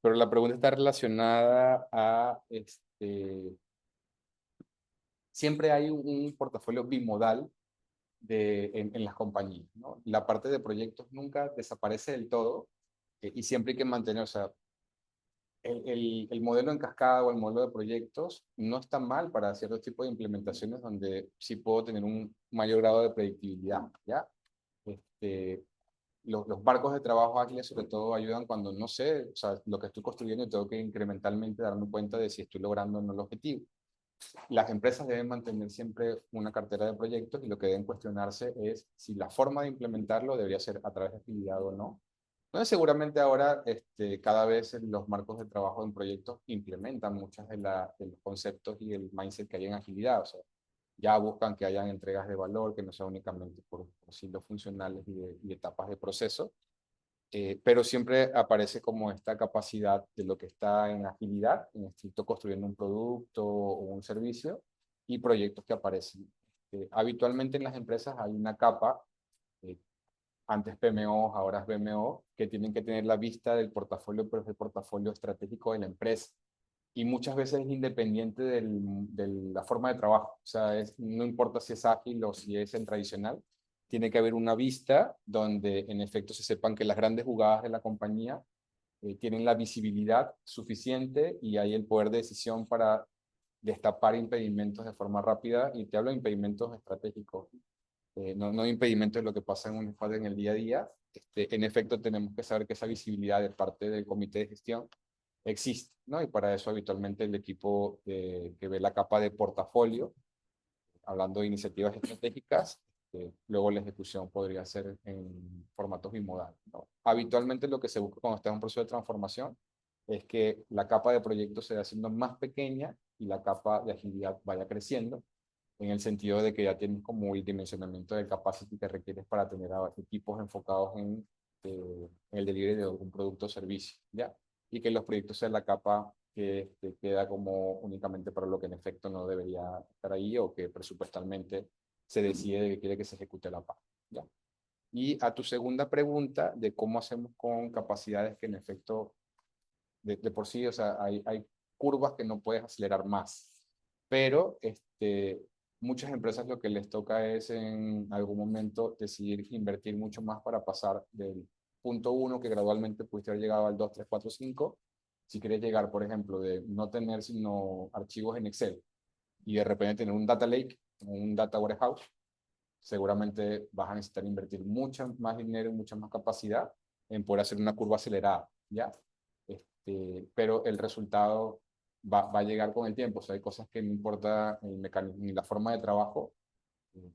pero la pregunta está relacionada a, siempre hay un portafolio bimodal en las compañías, ¿no? La parte de proyectos nunca desaparece del todo, y siempre hay que mantener, o sea, el modelo en cascada o el modelo de proyectos no está mal para ciertos tipos de implementaciones donde sí puedo tener un mayor grado de predictibilidad, ¿ya? Este, los barcos de trabajo ágiles sobre todo ayudan cuando no sé, o sea, lo que estoy construyendo y tengo que incrementalmente darme cuenta de si estoy logrando o no el objetivo. Las empresas deben mantener siempre una cartera de proyectos y lo que deben cuestionarse es si la forma de implementarlo debería ser a través de agilidad o no. Entonces, seguramente ahora cada vez los marcos de trabajo en proyectos implementan muchos de los conceptos y el mindset que hay en agilidad. O sea, ya buscan que hayan entregas de valor, que no sea únicamente por ciclos funcionales y etapas de proceso, pero siempre aparece como esta capacidad de lo que está en agilidad, en estricto construyendo un producto o un servicio, y proyectos que aparecen. Habitualmente en las empresas hay una capa, eh, antes PMO, ahora es BMO, que tienen que tener la vista del portafolio, pero es el portafolio estratégico de la empresa. Y muchas veces es independiente de la forma de trabajo. O sea, no importa si es ágil o si es en tradicional, tiene que haber una vista donde en efecto se sepan que las grandes jugadas de la compañía tienen la visibilidad suficiente y hay el poder de decisión para destapar impedimentos de forma rápida. Y te hablo de impedimentos estratégicos, no impedimentos de lo que pasa en un squad en el día a día. En efecto, tenemos que saber que esa visibilidad de parte del comité de gestión existe, ¿no? Y para eso habitualmente el equipo que ve la capa de portafolio, hablando de iniciativas estratégicas, luego la ejecución podría ser en formatos bimodal, ¿no? Habitualmente lo que se busca cuando está en un proceso de transformación es que la capa de proyectos se vaya haciendo más pequeña y la capa de agilidad vaya creciendo, en el sentido de que ya tienes como el dimensionamiento del capacity que requieres para tener a equipos enfocados en el delivery de un producto o servicio, ¿ya? Y que los proyectos sean la capa que queda como únicamente para lo que en efecto no debería estar ahí o que presupuestalmente se decide que quiere que se ejecute la parte, ¿ya? Y a tu segunda pregunta de cómo hacemos con capacidades que en efecto de por sí, o sea, hay curvas que no puedes acelerar más, pero muchas empresas lo que les toca es en algún momento decidir invertir mucho más para pasar del punto 1 que gradualmente pudiste haber llegado al 2, 3, 4, 5. Si quieres llegar, por ejemplo, de no tener sino archivos en Excel y de repente tener un data lake, un data warehouse, seguramente vas a necesitar invertir mucho más dinero y mucha más capacidad en poder hacer una curva acelerada, ¿ya? Pero el resultado va a llegar con el tiempo. O sea, hay cosas que no importa el mecanismo ni la forma de trabajo,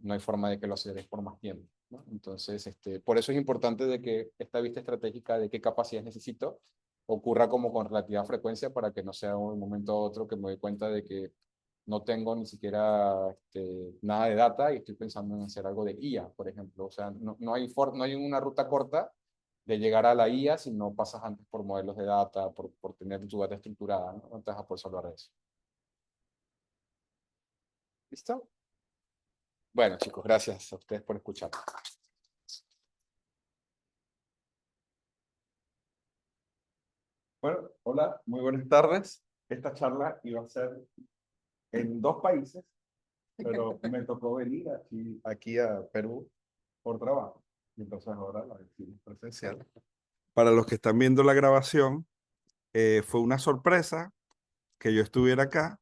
no hay forma de que lo aceleres por más tiempo, ¿no? Entonces, por eso es importante de que esta vista estratégica de qué capacidades necesito ocurra como con relativa frecuencia para que no sea un momento a otro que me doy cuenta de que no tengo ni siquiera nada de data y estoy pensando en hacer algo de IA, por ejemplo. O sea, no hay una ruta corta de llegar a la IA si no pasas antes por modelos de data, por tener tu data estructurada, ¿no? No te vas a poder hablar de eso. ¿Listo? Bueno, chicos, gracias a ustedes por escuchar. Bueno, hola, muy buenas tardes. Esta charla iba a ser en dos países, pero me tocó venir aquí a Perú por trabajo. Y entonces ahora la decimos presencial. Para los que están viendo la grabación, fue una sorpresa que yo estuviera acá.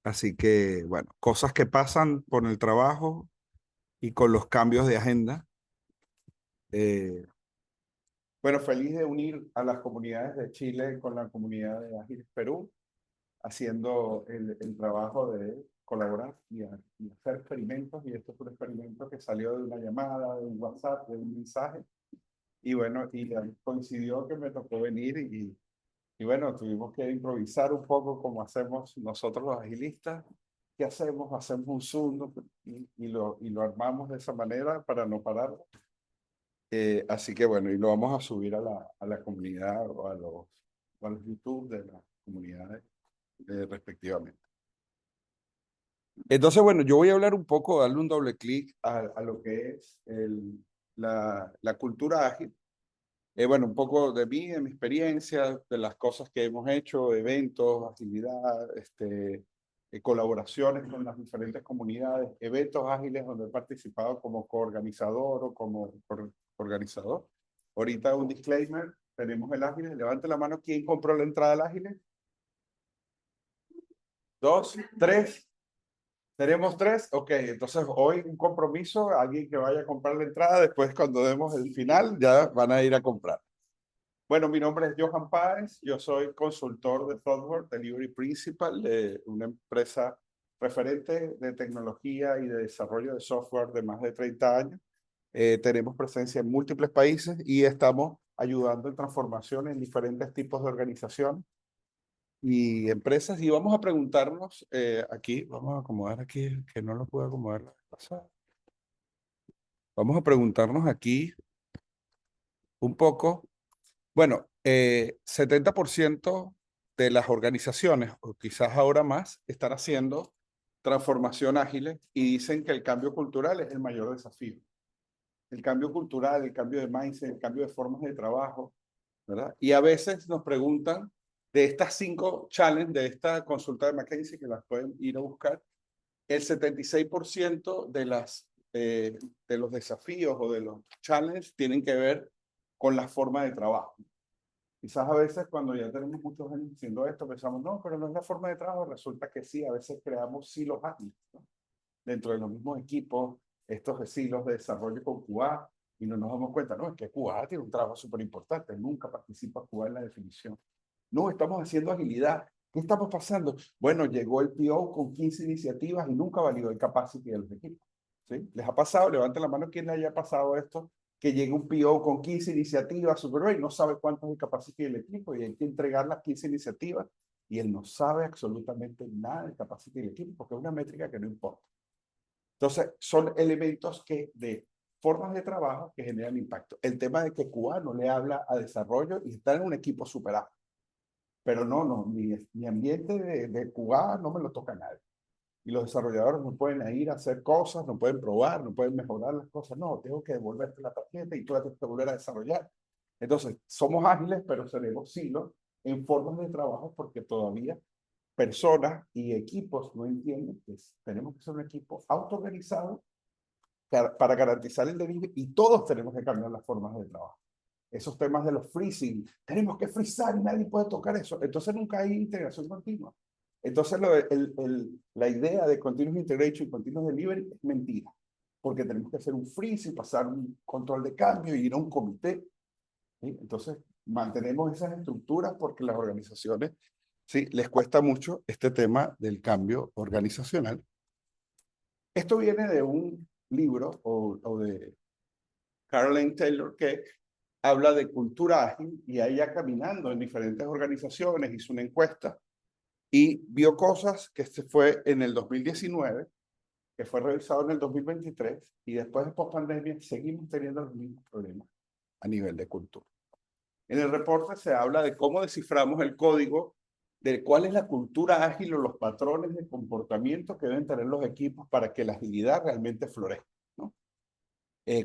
Así que, bueno, cosas que pasan por el trabajo y con los cambios de agenda. Eh, bueno, feliz de unir a las comunidades de Chile con la comunidad de Ágiles Perú, haciendo el trabajo de colaborar y hacer experimentos. Y esto fue un experimento que salió de una llamada, de un WhatsApp, de un mensaje. Y bueno, coincidió que me tocó venir y bueno, tuvimos que improvisar un poco como hacemos nosotros los agilistas. ¿Qué hacemos? Hacemos un Zoom, ¿no? y lo armamos de esa manera para no parar. Así que bueno, y lo vamos a subir a la comunidad o a los YouTube de las comunidades respectivamente. Entonces, bueno, yo voy a hablar un poco, darle un doble clic a lo que es la cultura ágil. Bueno, un poco de mí, de mi experiencia, de las cosas que hemos hecho, eventos, agilidad, colaboraciones con las diferentes comunidades, eventos ágiles donde he participado como coorganizador o como organizador. Ahorita un disclaimer, tenemos el Ágiles, levante la mano, ¿quién compró la entrada al Ágiles? 2, 3. ¿Tenemos 3? Ok, entonces hoy un compromiso, alguien que vaya a comprar la entrada, después cuando demos el final ya van a ir a comprar. Bueno, mi nombre es Johan Páez, yo soy consultor de Thoughtworks Delivery Principal de una empresa referente de tecnología y de desarrollo de software de más de 30 años. Tenemos presencia en múltiples países y estamos ayudando en transformación en diferentes tipos de organizaciones y empresas. Y vamos a preguntarnos aquí, vamos a acomodar aquí, que no lo pude acomodar la vez pasada. Vamos a preguntarnos aquí un poco. Bueno, 70% de las organizaciones, o quizás ahora más, están haciendo transformación ágiles y dicen que el cambio cultural es el mayor desafío. El cambio cultural, el cambio de mindset, el cambio de formas de trabajo, ¿verdad? Y a veces nos preguntan de estas 5 challenges, de esta consulta de McKinsey, que las pueden ir a buscar, el 76% de los desafíos o de los challenges tienen que ver con la forma de trabajo. Quizás a veces cuando ya tenemos muchos años haciendo esto pensamos, no, pero no es la forma de trabajo. Resulta que sí, a veces creamos silos ágiles, ¿no? Dentro de los mismos equipos, estos silos de desarrollo con QA, y no nos damos cuenta, no, es que QA tiene un trabajo súper importante, nunca participa QA en la definición. No, estamos haciendo agilidad. ¿Qué estamos pasando? Bueno, llegó el PO con 15 iniciativas y nunca validó el capacity de los equipos. ¿Sí? ¿Les ha pasado? Levanten la mano quien le haya pasado esto, que llegue un PO con 15 iniciativas, super, y no sabe cuánto es el capacity del equipo, y hay que entregar las 15 iniciativas, y él no sabe absolutamente nada del capacity del equipo, porque es una métrica que no importa. Entonces, son elementos que de formas de trabajo que generan impacto. El tema de que QA no le habla a desarrollo y está en un equipo superado. Pero no, mi ambiente de QA no me lo toca nadie. Y los desarrolladores no pueden ir a hacer cosas, no pueden probar, no pueden mejorar las cosas. No, tengo que devolverte la tarjeta y tú la tienes que volver a desarrollar. Entonces, somos ágiles, pero tenemos silos en formas de trabajo porque todavía personas y equipos no entienden que tenemos que ser un equipo autoorganizado para garantizar el delivery y todos tenemos que cambiar las formas de trabajo. Esos temas de los freezing, tenemos que freezar y nadie puede tocar eso. Entonces nunca hay integración continua. Entonces la idea de continuous integration y continuous delivery es mentira, porque tenemos que hacer un freeze y pasar un control de cambio y ir a un comité. ¿Sí? Entonces mantenemos esas estructuras porque las organizaciones, sí, les cuesta mucho este tema del cambio organizacional. Esto viene de un libro o de Caroline Taylor que habla de cultura ágil y ella caminando en diferentes organizaciones hizo una encuesta y vio cosas que este fue en el 2019, que fue revisado en el 2023 y después de post-pandemia seguimos teniendo los mismos problemas a nivel de cultura. En el reporte se habla de cómo desciframos el código de cuál es la cultura ágil o los patrones de comportamiento que deben tener los equipos para que la agilidad realmente florezca, ¿no?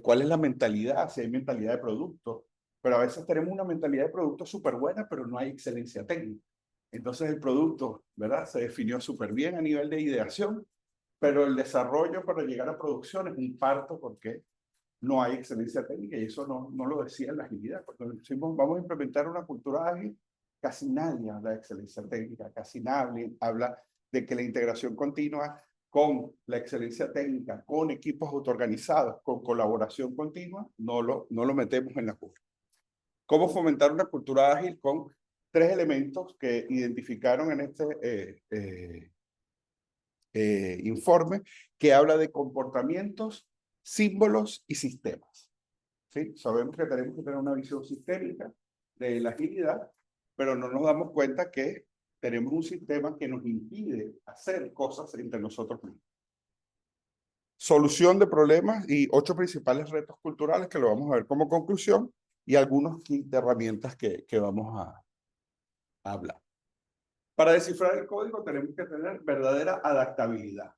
¿Cuál es la mentalidad? Si hay mentalidad de producto, pero a veces tenemos una mentalidad de producto súper buena, pero no hay excelencia técnica. Entonces el producto, ¿verdad? Se definió súper bien a nivel de ideación, pero el desarrollo para llegar a producción es un parto porque no hay excelencia técnica y eso no lo decía en la agilidad. Cuando decimos vamos a implementar una cultura ágil, casi nadie habla de excelencia técnica, casi nadie habla de que la integración continua con la excelencia técnica, con equipos autoorganizados, con colaboración continua, no lo metemos en la curva. ¿Cómo fomentar una cultura ágil? Con 3 elementos que identificaron en este informe, que habla de comportamientos, símbolos y sistemas. ¿Sí? Sabemos que tenemos que tener una visión sistémica de la agilidad, pero no nos damos cuenta que tenemos un sistema que nos impide hacer cosas entre nosotros mismos. Solución de problemas y 8 principales retos culturales que lo vamos a ver como conclusión y algunos kits de herramientas que vamos a hablar. Para descifrar el código tenemos que tener verdadera adaptabilidad.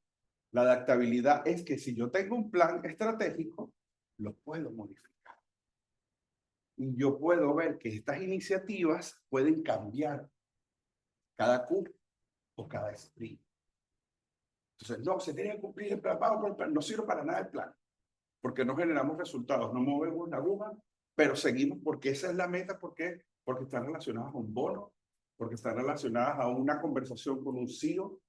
La adaptabilidad es que si yo tengo un plan estratégico, lo puedo modificar. Y yo puedo ver que estas iniciativas pueden cambiar cada Q o cada sprint. Entonces, no, se tiene que cumplir el plan, vamos con el plan. No sirve para nada el plan, porque no generamos resultados, no movemos la aguja, pero seguimos porque esa es la meta, porque están relacionadas a un bono, porque están relacionadas a una conversación con un CEO,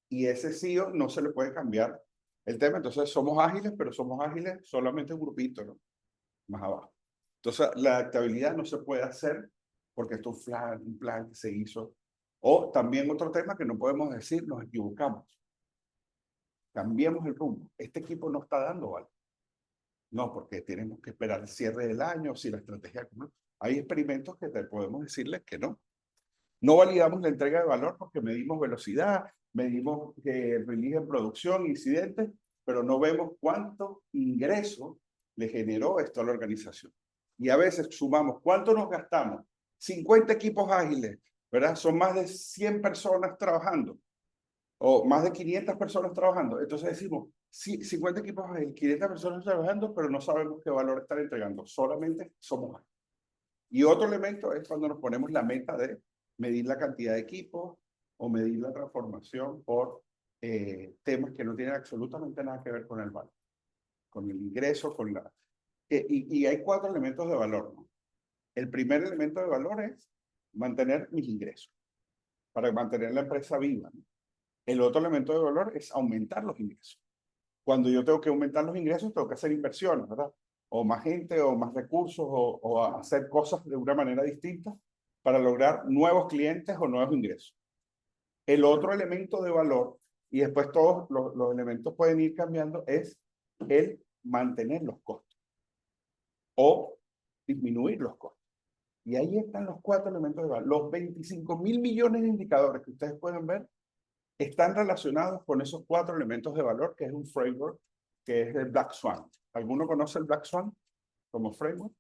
y ese CEO no se le puede cambiar el tema. Entonces somos ágiles, pero somos ágiles solamente un grupito, ¿no? Más abajo. Entonces la adaptabilidad no se puede hacer porque esto es un plan que se hizo. O también otro tema que no podemos decir, nos equivocamos. Cambiemos el rumbo. Este equipo no está dando valor. No, porque tenemos que esperar el cierre del año, si la estrategia... Hay experimentos que te podemos decirles que no. No validamos la entrega de valor porque medimos velocidad, medimos que release en producción, incidentes, pero no vemos cuánto ingreso le generó esto a la organización. Y a veces sumamos cuánto nos gastamos. 50 equipos ágiles, ¿verdad? Son más de 100 personas trabajando o más de 500 personas trabajando. Entonces decimos, sí, 50 equipos ágiles, 500 personas trabajando, pero no sabemos qué valor están entregando. Solamente somos ágiles. Y otro elemento es cuando nos ponemos la meta de medir la cantidad de equipos o medir la transformación por temas que no tienen absolutamente nada que ver con el valor, con el ingreso, con la... y hay 4 elementos de valor, ¿no? El primer elemento de valor es mantener mis ingresos, para mantener la empresa viva, ¿no? El otro elemento de valor es aumentar los ingresos. Cuando yo tengo que aumentar los ingresos, tengo que hacer inversiones, ¿verdad? O más gente, o más recursos, o hacer cosas de una manera distinta para lograr nuevos clientes o nuevos ingresos. El otro elemento de valor, y después todos los elementos pueden ir cambiando, es el mantener los costos o disminuir los costos. Y ahí están los 4 elementos de valor. Los 25.000 millones de indicadores que ustedes pueden ver están relacionados con esos 4 elementos de valor, que es un framework, que es el Black Swan. ¿Alguno conoce el Black Swan como framework?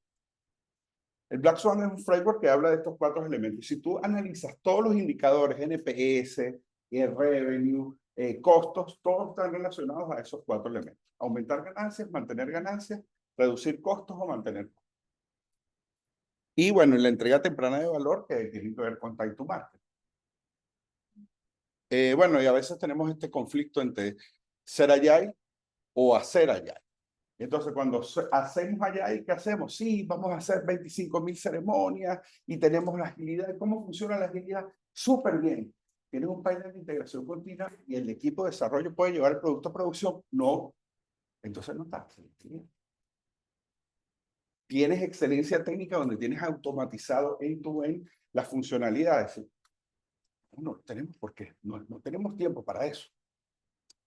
El Black Swan es un framework que habla de estos 4 elementos. Si tú analizas todos los indicadores, NPS, revenue, costos, todos están relacionados a esos 4 elementos. Aumentar ganancias, mantener ganancias, reducir costos o mantener costos. Y bueno, la entrega temprana de valor, que tiene que ver con time to market. Bueno, y a veces tenemos este conflicto entre ser agile o hacer agile. Entonces, cuando hacemos agile, ¿qué hacemos? Sí, vamos a hacer 25.000 ceremonias y tenemos la agilidad. ¿Cómo funciona la agilidad? Súper bien. Tienes un panel de integración continua y el equipo de desarrollo puede llevar el producto a producción. No. Entonces no está. Tienes excelencia técnica donde tienes automatizado end-to-end las funcionalidades. No tenemos por qué. No tenemos tiempo para eso.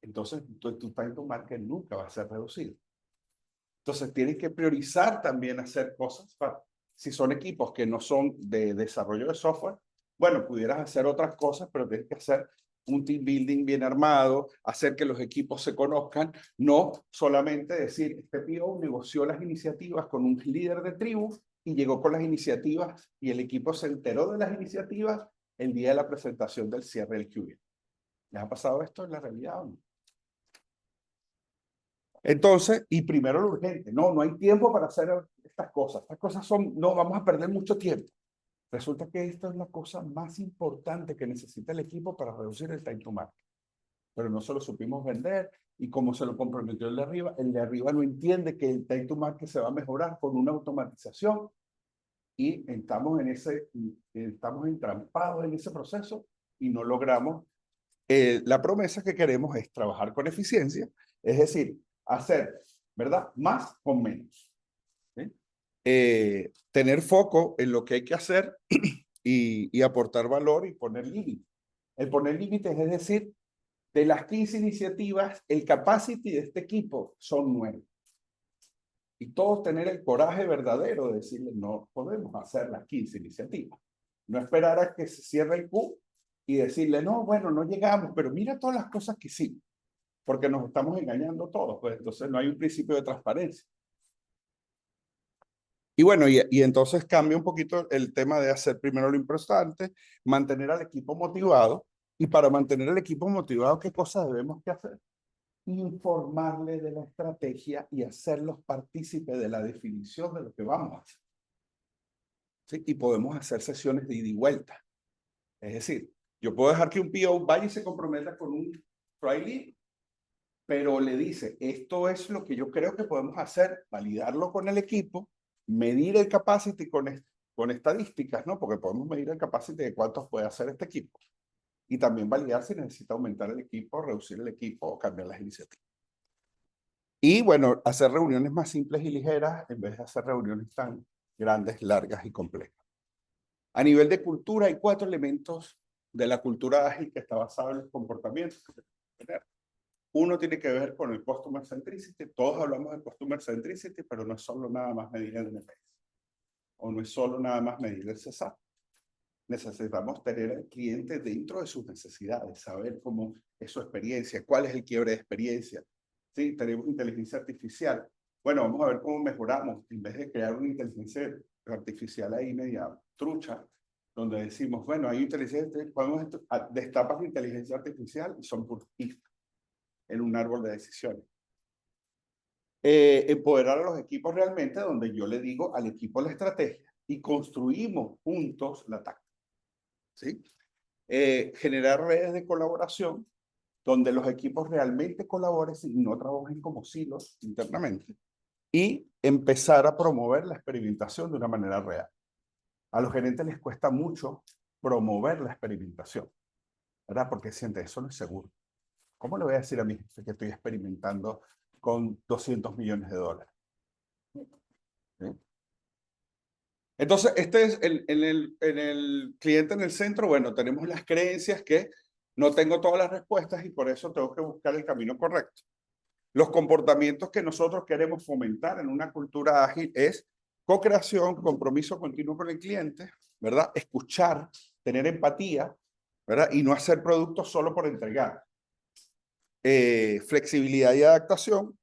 Entonces, tu time to market nunca va a ser reducido. Entonces, tienes que priorizar también hacer cosas. Si son equipos que no son de desarrollo de software, bueno, pudieras hacer otras cosas, pero tienes que hacer un team building bien armado, hacer que los equipos se conozcan, no solamente decir, este PO negoció las iniciativas con un líder de tribu y llegó con las iniciativas y el equipo se enteró de las iniciativas el día de la presentación del cierre del QB. ¿Les ha pasado esto en la realidad o no? Entonces, y primero lo urgente, no hay tiempo para hacer estas cosas. Estas cosas son, no, vamos a perder mucho tiempo. Resulta que esta es la cosa más importante que necesita el equipo para reducir el time to market. Pero no se lo supimos vender y como se lo comprometió el de arriba no entiende que el time to market se va a mejorar con una automatización y estamos entrampados en ese proceso y no logramos. La promesa que queremos es trabajar con eficiencia, es decir, hacer, ¿verdad? Más con menos. ¿Sí? Tener foco en lo que hay que hacer y aportar valor y poner límites. El poner límites es decir, de las 15 iniciativas, el capacity de este equipo son 9. Y todos tener el coraje verdadero de decirle, no podemos hacer las 15 iniciativas. No esperar a que se cierre el Q y decirle, no, bueno, no llegamos, pero mira todas las cosas que hicimos. Porque nos estamos engañando todos, pues entonces no hay un principio de transparencia. Y bueno, y entonces cambia un poquito el tema de hacer primero lo importante, mantener al equipo motivado, y para mantener al equipo motivado, ¿qué cosas debemos que hacer? informarle de la estrategia y hacerlos partícipes de la definición de lo que vamos a hacer. ¿Sí? Y podemos hacer sesiones de ida y vuelta. Es decir, yo puedo dejar que un PO vaya y se comprometa con un try lead, pero le dice, esto es lo que yo creo que podemos hacer, validarlo con el equipo, medir el capacity con estadísticas, ¿no? Porque podemos medir el capacity de cuántos puede hacer este equipo. Y también validar si necesita aumentar el equipo, reducir el equipo o cambiar las iniciativas. Y bueno, hacer reuniones más simples y ligeras en vez de hacer reuniones tan grandes, largas y complejas. A nivel de cultura, hay 4 elementos de la cultura ágil que está basada en los comportamientos que tenemos que tener. Uno tiene que ver con el Customer Centricity. Todos hablamos de Customer Centricity, pero no es solo nada más medir el NPS. O no es solo nada más medir el CSAT. Necesitamos tener al cliente dentro de sus necesidades, saber cómo es su experiencia, cuál es el quiebre de experiencia. Sí, tenemos inteligencia artificial. Bueno, vamos a ver cómo mejoramos. En vez de crear una inteligencia artificial ahí media trucha, donde decimos, bueno, hay inteligencia, podemos destapas de inteligencia artificial y son puros pistas en un árbol de decisiones. Empoderar a los equipos realmente, donde yo le digo al equipo la estrategia y construimos juntos la táctica. ¿Sí? Generar redes de colaboración donde los equipos realmente colaboren y no trabajen como silos internamente. Y empezar a promover la experimentación de una manera real. A los gerentes les cuesta mucho promover la experimentación, ¿verdad? Porque sienten, eso no es seguro. ¿Cómo le voy a decir a mi jefe que estoy experimentando con $200 millones? ¿Sí? Entonces, este es en el cliente en el centro. Bueno, tenemos las creencias que no tengo todas las respuestas y por eso tengo que buscar el camino correcto. Los comportamientos que nosotros queremos fomentar en una cultura ágil es co-creación, compromiso continuo con el cliente, ¿verdad? Escuchar, tener empatía, ¿verdad? Y no hacer productos solo por entregar. Flexibilidad y adaptación.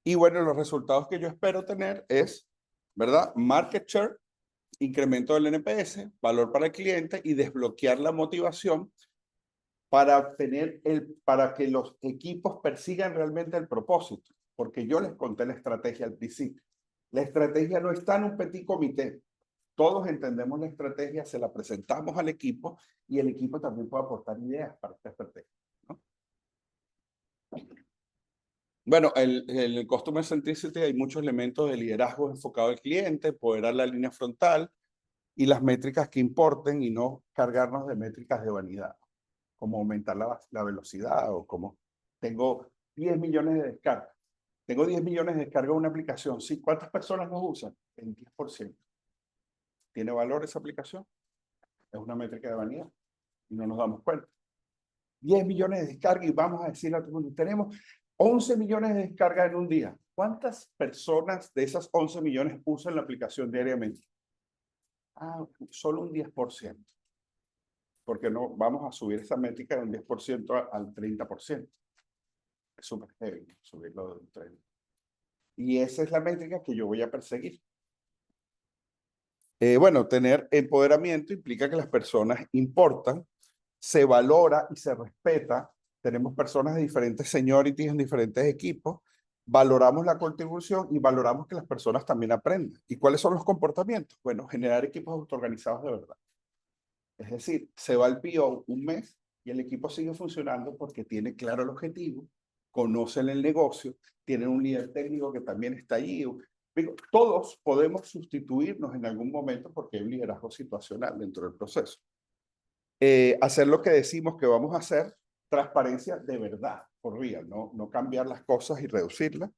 Y bueno, los resultados que yo espero tener es, ¿verdad? Market share, incremento del NPS, valor para el cliente y desbloquear la motivación para para que los equipos persigan realmente el propósito. Porque yo les conté la estrategia al principio. La estrategia no está en un petit comité. Todos entendemos la estrategia, se la presentamos al equipo y el equipo también puede aportar ideas para esta estrategia, ¿no? Bueno, el Customer Centricity hay muchos elementos de liderazgo enfocado al cliente, empoderar la línea frontal y las métricas que importen y no cargarnos de métricas de vanidad, como aumentar la velocidad o como tengo 10 millones de descargas. Tengo 10 millones de descargas de una aplicación. ¿Sí? ¿Cuántas personas nos usan? El 10%. ¿Tiene valor esa aplicación? Es una métrica de vanidad y no nos damos cuenta. 10 millones de descargas y vamos a decirle a todo el mundo, tenemos 11 millones de descargas en un día. ¿Cuántas personas de esas 11 millones usan la aplicación diariamente? Ah, solo un 10%. Porque no vamos a subir esa métrica de un 10% al 30%. Es súper heavy subirlo de un 30%. Y esa es la métrica que yo voy a perseguir. Bueno, tener empoderamiento implica que las personas importan, se valora y se respeta. Tenemos personas de diferentes seniorities en diferentes equipos. Valoramos la contribución y valoramos que las personas también aprendan. ¿Y cuáles son los comportamientos? Bueno, generar equipos autoorganizados de verdad. Es decir, se va el PO un mes y el equipo sigue funcionando porque tiene claro el objetivo, conocen el negocio, tienen un líder técnico que también está allí. Digo, todos podemos sustituirnos en algún momento porque hay un liderazgo situacional dentro del proceso. Hacer lo que decimos que vamos a hacer, transparencia de verdad, por real, no cambiar las cosas y reducirlas.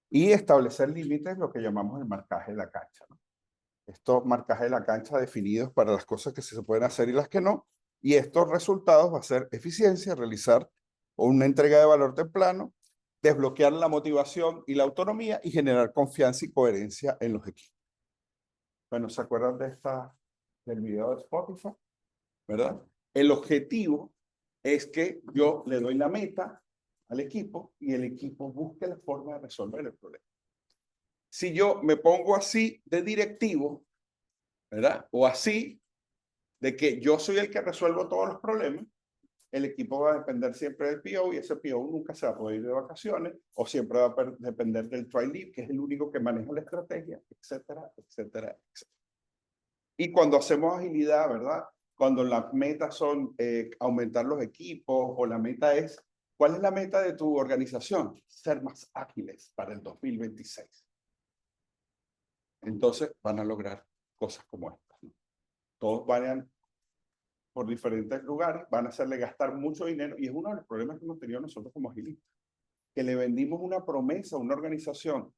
Y establecer límites, lo que llamamos el marcaje de la cancha, ¿no? Estos marcajes de la cancha definidos para las cosas que se pueden hacer y las que no. Y estos resultados va a ser eficiencia, realizar una entrega de valor temprano, desbloquear la motivación y la autonomía y generar confianza y coherencia en los equipos. Bueno, ¿se acuerdan del video de Spotify? ¿Verdad? El objetivo es que yo le doy la meta al equipo y el equipo busque la forma de resolver el problema. Si yo me pongo así de directivo, ¿verdad? O así, de que yo soy el que resuelvo todos los problemas, el equipo va a depender siempre del PO y ese PO nunca se va a poder ir de vacaciones o siempre va a depender del try lead, que es el único que maneja la estrategia, etcétera, etcétera, etcétera. Y cuando hacemos agilidad, ¿verdad? Cuando las metas son aumentar los equipos o la meta es, ¿cuál es la meta de tu organización? Ser más ágiles para el 2026. Entonces van a lograr cosas como estas, ¿no? Todos vayan por diferentes lugares, van a hacerle gastar mucho dinero y es uno de los problemas que hemos tenido nosotros como agilistas, que le vendimos una promesa a una organización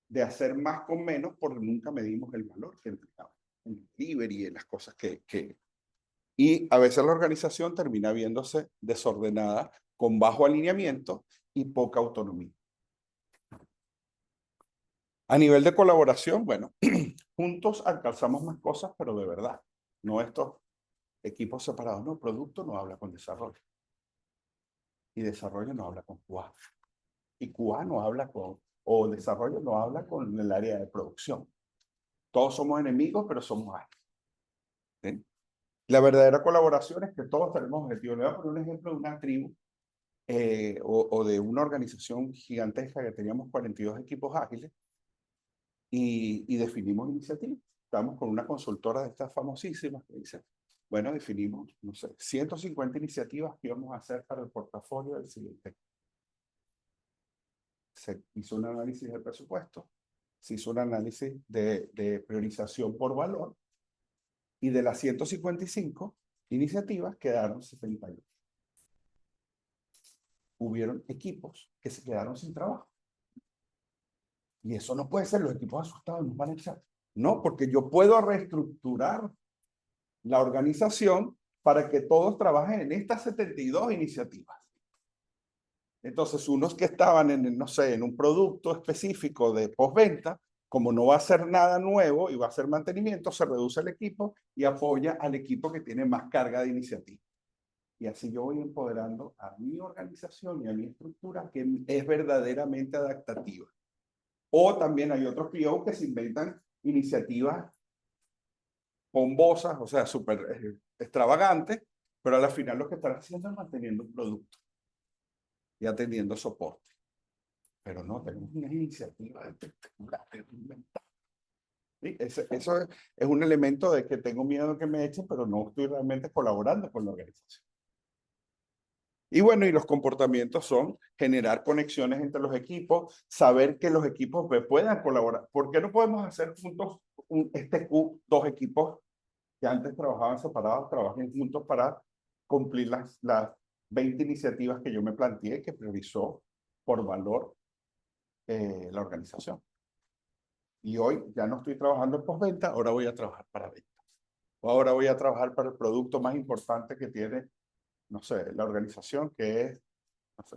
de hacer más con menos porque nunca medimos el valor que entregamos en el delivery y en las cosas Y a veces la organización termina viéndose desordenada, con bajo alineamiento y poca autonomía. A nivel de colaboración, bueno, juntos alcanzamos más cosas, pero de verdad, no estos equipos separados. No, producto no habla con desarrollo. Y desarrollo no habla con QA. Y QA no habla con, o desarrollo no habla con el área de producción. Todos somos enemigos, pero somos ágiles. ¿Sí? La verdadera colaboración es que todos tenemos objetivos. Le voy a poner un ejemplo de una tribu o de una organización gigantesca que teníamos 42 equipos ágiles y definimos iniciativas. Estamos con una consultora de estas famosísimas que dice, bueno, definimos, no sé, 150 iniciativas que íbamos a hacer para el portafolio del siguiente. Se hizo un análisis del presupuesto, se hizo un análisis de priorización por valor y de las 155 iniciativas quedaron 71. Hubieron equipos que se quedaron sin trabajo. Y eso no puede ser, los equipos asustados nos van a echar. No, porque yo puedo reestructurar la organización para que todos trabajen en estas 72 iniciativas. Entonces, unos que estaban en, no sé, en un producto específico de postventa, como no va a hacer nada nuevo y va a hacer mantenimiento, se reduce el equipo y apoya al equipo que tiene más carga de iniciativa. Y así yo voy empoderando a mi organización y a mi estructura que es verdaderamente adaptativa. O también hay otros PO que se inventan iniciativas pombosas, o sea, súper extravagantes, pero a la final lo que están haciendo es manteniendo un producto y atendiendo soporte. Pero no, tenemos una iniciativa espectacular. ¿Sí? Eso es un elemento de que tengo miedo de que me echen, pero no estoy realmente colaborando con la organización. Y bueno, y los comportamientos son generar conexiones entre los equipos, saber que los equipos puedan colaborar. ¿Por qué no podemos hacer juntos dos equipos que antes trabajaban separados, trabajen juntos para cumplir las 20 iniciativas que yo me planteé, que priorizó por valor la organización? Y hoy ya no estoy trabajando en postventa, ahora voy a trabajar para venta. O ahora voy a trabajar para el producto más importante que tiene, no sé, la organización, que es, no sé,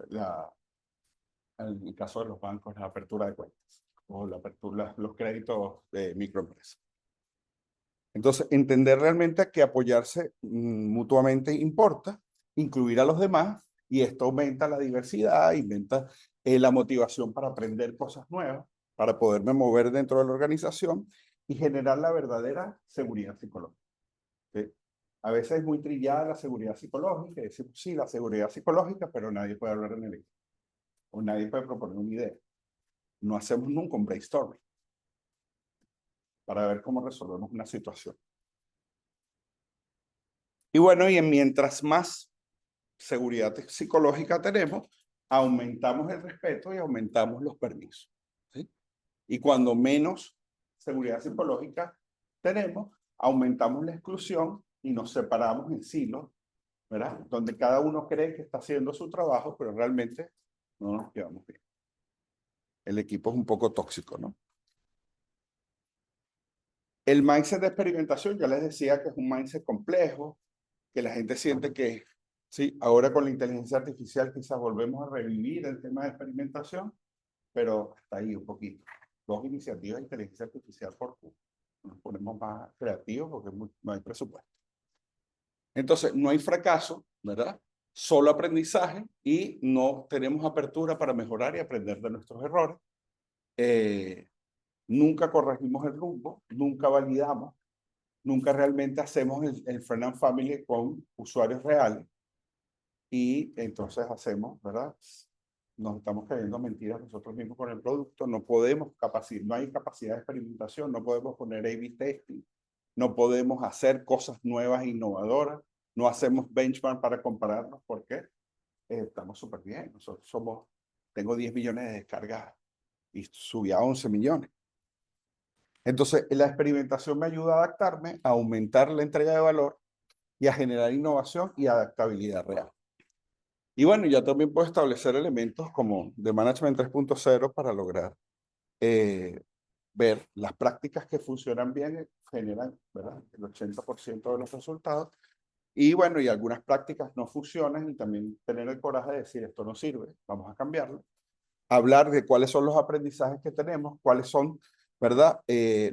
en el caso de los bancos, la apertura de cuentas o la apertura, los créditos de microempresas. Entonces, entender realmente que apoyarse mutuamente importa, incluir a los demás, y esto aumenta la diversidad, aumenta la motivación para aprender cosas nuevas, para poderme mover dentro de la organización y generar la verdadera seguridad psicológica. ¿Sí? A veces es muy trillada la seguridad psicológica, y decimos, sí, la seguridad psicológica, pero nadie puede hablar en el equipo, o nadie puede proponer una idea. No hacemos nunca un brainstorming para ver cómo resolvemos una situación. Y bueno, y mientras más seguridad psicológica tenemos, aumentamos el respeto y aumentamos los permisos. ¿Sí? Y cuando menos seguridad psicológica tenemos, aumentamos la exclusión y nos separamos en silos, ¿verdad? Donde cada uno cree que está haciendo su trabajo, pero realmente no nos llevamos bien. El equipo es un poco tóxico, ¿no? El mindset de experimentación, ya les decía que es un mindset complejo, que la gente siente que, sí, ahora con la inteligencia artificial quizás volvemos a revivir el tema de experimentación, pero hasta ahí un poquito. 2 iniciativas de inteligencia artificial por curso. Nos ponemos más creativos porque no hay presupuesto. Entonces, no hay fracaso, ¿verdad? Solo aprendizaje y no tenemos apertura para mejorar y aprender de nuestros errores. Nunca corregimos el rumbo, nunca validamos, nunca realmente hacemos el friend and family con usuarios reales. y entonces hacemos, ¿verdad? Nos estamos creyendo mentiras nosotros mismos con el producto, no podemos no hay capacidad de experimentación, no podemos poner A/B testing, no podemos hacer cosas nuevas e innovadoras, no hacemos benchmark para compararnos, porque estamos súper bien. Nosotros tengo 10 millones de descargas y subí a 11 millones. Entonces, la experimentación me ayuda a adaptarme, a aumentar la entrega de valor y a generar innovación y adaptabilidad real. Y bueno, ya también puedo establecer elementos como de Management 3.0 para lograr ver las prácticas que funcionan bien, generan, ¿verdad?, el 80% de los resultados. Y bueno, y algunas prácticas no funcionan y también tener el coraje de decir, esto no sirve, vamos a cambiarlo. Hablar de cuáles son los aprendizajes que tenemos, cuáles son, ¿verdad?,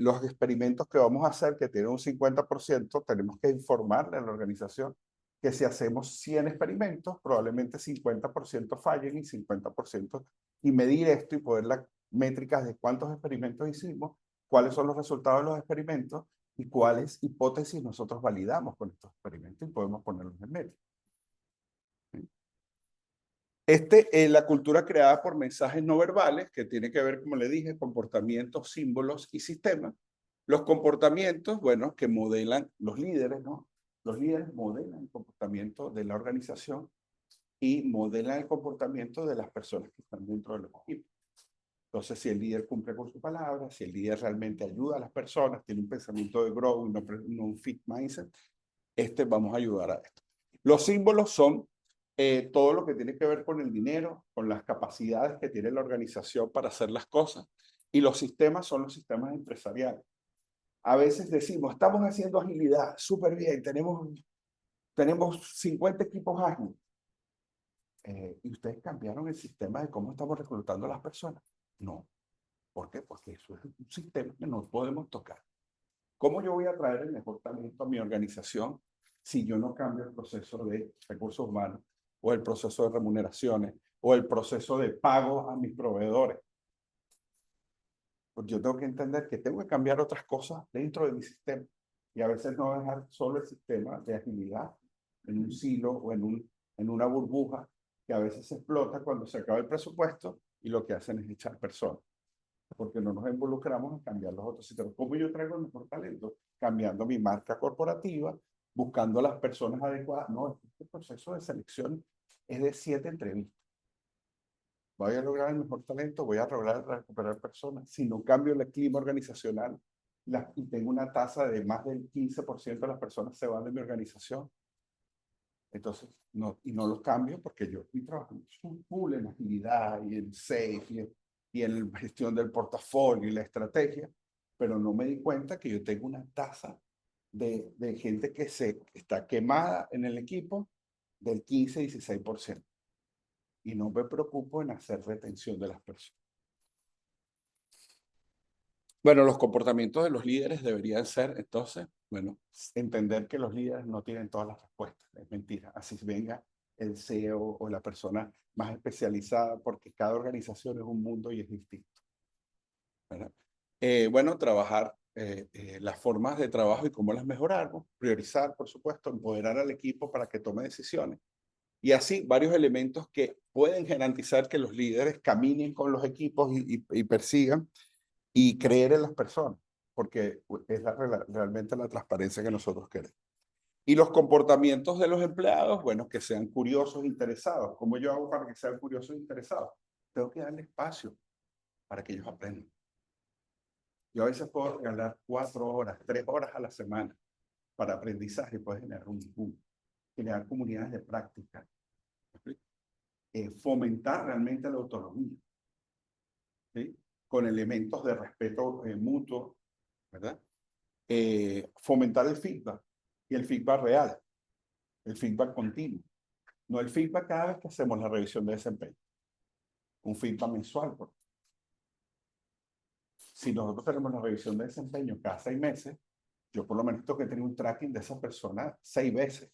los experimentos que vamos a hacer, que tienen un 50%, tenemos que informarle a la organización que si hacemos 100 experimentos, probablemente 50% fallen y 50%, y medir esto y poder las métricas de cuántos experimentos hicimos, cuáles son los resultados de los experimentos y cuáles hipótesis nosotros validamos con estos experimentos y podemos ponerlos en medio. La cultura creada por mensajes no verbales, que tiene que ver, como le dije, comportamientos, símbolos y sistemas. Los comportamientos, bueno, que modelan los líderes, ¿no? Los líderes modelan el comportamiento de la organización y modelan el comportamiento de las personas que están dentro del equipo. Entonces, si el líder cumple con su palabra, si el líder realmente ayuda a las personas, tiene un pensamiento de grow y no un fixed mindset, vamos a ayudar a esto. Los símbolos son todo lo que tiene que ver con el dinero, con las capacidades que tiene la organización para hacer las cosas. Y los sistemas son los sistemas empresariales. A veces decimos, estamos haciendo agilidad, súper bien, tenemos 50 equipos ágiles. ¿Y ustedes cambiaron el sistema de cómo estamos reclutando a las personas? No. ¿Por qué? Porque eso es un sistema que no podemos tocar. ¿Cómo yo voy a traer el mejor talento a mi organización si yo no cambio el proceso de recursos humanos o el proceso de remuneraciones o el proceso de pago a mis proveedores? Pues yo tengo que entender que tengo que cambiar otras cosas dentro de mi sistema y a veces no dejar solo el sistema de agilidad en un silo o en una burbuja que a veces se explota cuando se acaba el presupuesto y lo que hacen es echar personas, porque no nos involucramos en cambiar los otros sistemas. ¿Cómo yo traigo el mejor talento? Cambiando mi marca corporativa, buscando a las personas adecuadas. No, este proceso de selección es de 7 entrevistas. Voy a lograr el mejor talento, voy a lograr recuperar personas. Si no cambio el clima organizacional y tengo una tasa de más del 15% de las personas se van de mi organización, entonces no los cambio porque yo estoy trabajando full en agilidad y en safe y en la gestión del portafolio y la estrategia, pero no me di cuenta que yo tengo una tasa de gente que está quemada en el equipo del 15-16%. Y no me preocupo en hacer retención de las personas. Bueno, los comportamientos de los líderes deberían ser, entonces, bueno, entender que los líderes no tienen todas las respuestas. Es mentira. Así venga el CEO o la persona más especializada, porque cada organización es un mundo y es distinto, ¿verdad? Bueno, trabajar las formas de trabajo y cómo las mejoramos, priorizar, por supuesto, empoderar al equipo para que tome decisiones. Y así, varios elementos que pueden garantizar que los líderes caminen con los equipos y persigan y creer en las personas, porque es realmente la transparencia que nosotros queremos. Y los comportamientos de los empleados, bueno, que sean curiosos e interesados. ¿Cómo yo hago para que sean curiosos e interesados? Tengo que darle espacio para que ellos aprendan. Yo a veces puedo regalar 4 horas, 3 horas a la semana para aprendizaje y puedo generar comunidades de práctica. Fomentar realmente la autonomía, ¿sí? Con elementos de respeto mutuo, ¿verdad? Fomentar el feedback y el feedback real, el feedback continuo, no el feedback cada vez que hacemos la revisión de desempeño, un feedback mensual. Si nosotros tenemos la revisión de desempeño cada 6 meses, yo por lo menos tengo que tener un tracking de esa persona 6 veces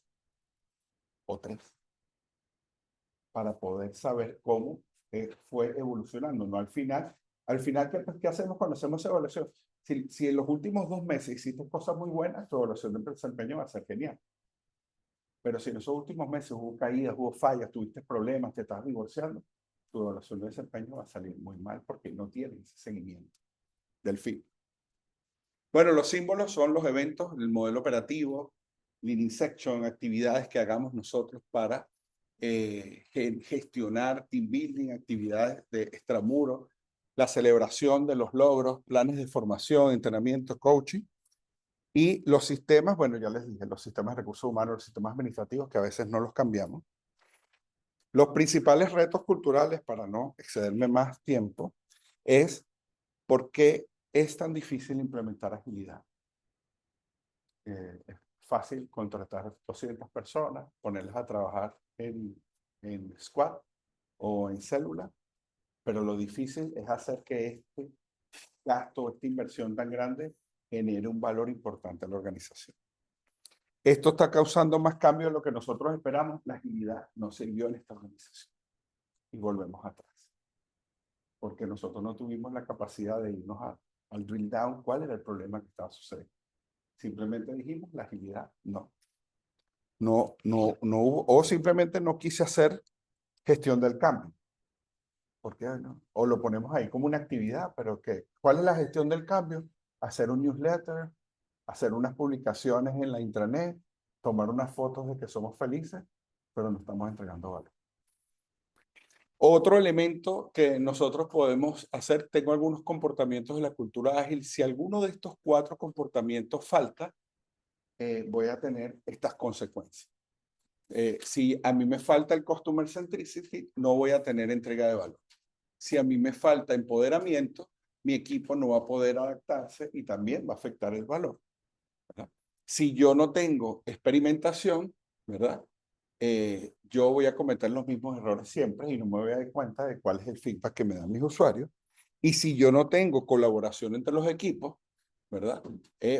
o 3 para poder saber cómo fue evolucionando. No al final, ¿qué hacemos cuando hacemos esa evaluación? Si en los últimos 2 meses hiciste cosas muy buenas, tu evaluación de desempeño va a ser genial. Pero si en esos últimos meses hubo caídas, hubo fallas, tuviste problemas, te estás divorciando, tu evaluación de desempeño va a salir muy mal porque no tienes ese seguimiento del feedback. Bueno, los símbolos son los eventos, el modelo operativo, leading section, actividades que hagamos nosotros para gestionar team building, actividades de extramuro, la celebración de los logros, planes de formación, entrenamiento, coaching. Y los sistemas, bueno, ya les dije, los sistemas de recursos humanos, los sistemas administrativos, que a veces no los cambiamos. Los principales retos culturales, para no excederme más tiempo, es por qué es tan difícil implementar agilidad. Es fácil contratar 200 personas, ponerlas a trabajar en squad o en célula, pero lo difícil es hacer que este gasto, esta inversión tan grande, genere un valor importante a la organización. Esto está causando más cambio de lo que nosotros esperamos. La agilidad no se vio en esta organización. Y volvemos atrás. Porque nosotros no tuvimos la capacidad de irnos al drill down cuál era el problema que estaba sucediendo. Simplemente dijimos la agilidad, no. No hubo, o simplemente no quise hacer gestión del cambio. ¿Por qué no? O lo ponemos ahí como una actividad, pero ¿qué? ¿Cuál es la gestión del cambio? Hacer un newsletter, hacer unas publicaciones en la intranet, tomar unas fotos de que somos felices, pero no estamos entregando valor. Otro elemento que nosotros podemos hacer, tengo algunos comportamientos de la cultura ágil. Si alguno de estos 4 comportamientos falta, voy a tener estas consecuencias. Si a mí me falta el customer centricity, no voy a tener entrega de valor. Si a mí me falta empoderamiento, mi equipo no va a poder adaptarse y también va a afectar el valor, ¿verdad? Si yo no tengo experimentación, ¿verdad? Yo voy a cometer los mismos errores siempre y no me voy a dar cuenta de cuál es el feedback que me dan mis usuarios. Y si yo no tengo colaboración entre los equipos, ¿verdad?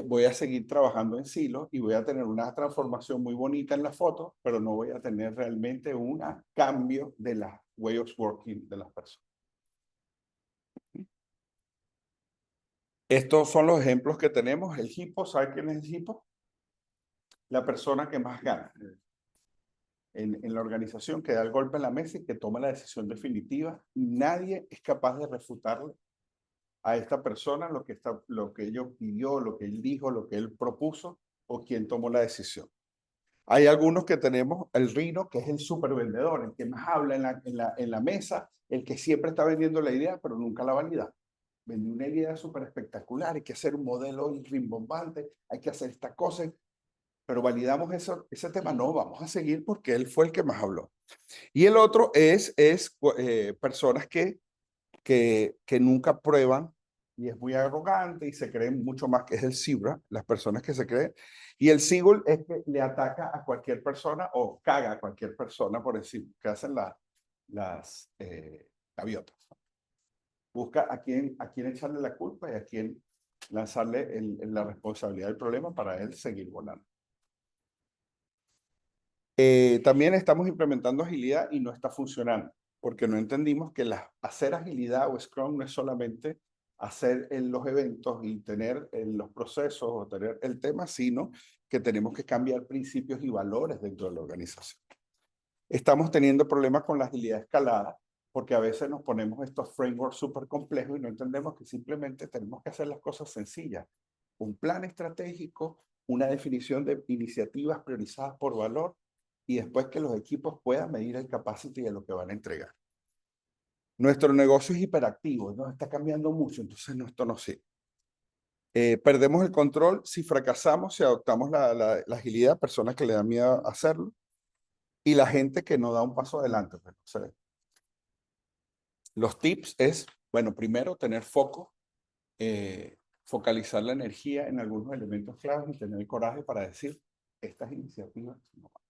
Voy a seguir trabajando en silos y voy a tener una transformación muy bonita en la foto, pero no voy a tener realmente un cambio de la way of working de las personas. Estos son los ejemplos que tenemos. El hipo, ¿sabe quién es el hipo? La persona que más gana en la organización, que da el golpe en la mesa y que toma la decisión definitiva. Y nadie es capaz de refutarle a esta persona lo que ellos pidió, lo que él dijo, lo que él propuso o quien tomó la decisión. Hay algunos que tenemos el Rino, que es el supervendedor, el que más habla en la mesa, el que siempre está vendiendo la idea, pero nunca la valida. Vendió una idea súper espectacular, hay que hacer un modelo rimbombante, hay que hacer esta cosa, pero validamos ese tema, no, vamos a seguir porque él fue el que más habló. Y el otro es personas que nunca prueban y es muy arrogante y se creen mucho más, que es el Zebra, las personas que se creen. Y el Seagull es que le ataca a cualquier persona o caga a cualquier persona por decir que hacen las gaviotas. Busca a quién echarle la culpa y a quién lanzarle la responsabilidad del problema para él seguir volando. También estamos implementando agilidad y no está funcionando, porque no entendimos que hacer agilidad o Scrum no es solamente hacer los eventos y tener los procesos o tener el tema, sino que tenemos que cambiar principios y valores dentro de la organización. Estamos teniendo problemas con la agilidad escalada, porque a veces nos ponemos estos frameworks súper complejos y no entendemos que simplemente tenemos que hacer las cosas sencillas. Un plan estratégico, una definición de iniciativas priorizadas por valor, y después que los equipos puedan medir el capacity de lo que van a entregar. Nuestro negocio es hiperactivo, nos está cambiando mucho, entonces esto no sirve. Perdemos el control si fracasamos, si adoptamos la agilidad, personas que le dan miedo a hacerlo, y la gente que no da un paso adelante. Pues, no sé. Los tips es, bueno, primero tener foco, focalizar la energía en algunos elementos claves y tener el coraje para decir, estas iniciativas no van.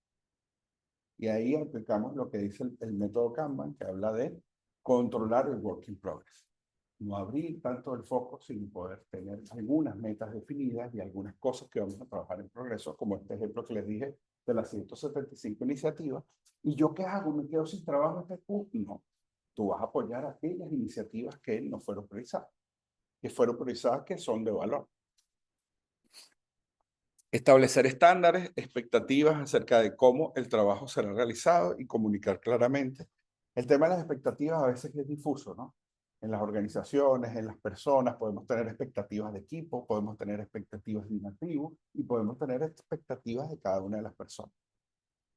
Y ahí aplicamos lo que dice el método Kanban, que habla de controlar el work in progress. No abrir tanto el foco sin poder tener algunas metas definidas y algunas cosas que vamos a trabajar en progreso, como este ejemplo que les dije de las 175 iniciativas. ¿Y yo qué hago? ¿Me quedo sin trabajo este Q? No. Tú vas a apoyar aquellas iniciativas que no fueron priorizadas, que son de valor. Establecer estándares, expectativas acerca de cómo el trabajo será realizado y comunicar claramente. El tema de las expectativas a veces es difuso, ¿no? En las organizaciones, en las personas, podemos tener expectativas de equipo, podemos tener expectativas de inactivo y podemos tener expectativas de cada una de las personas.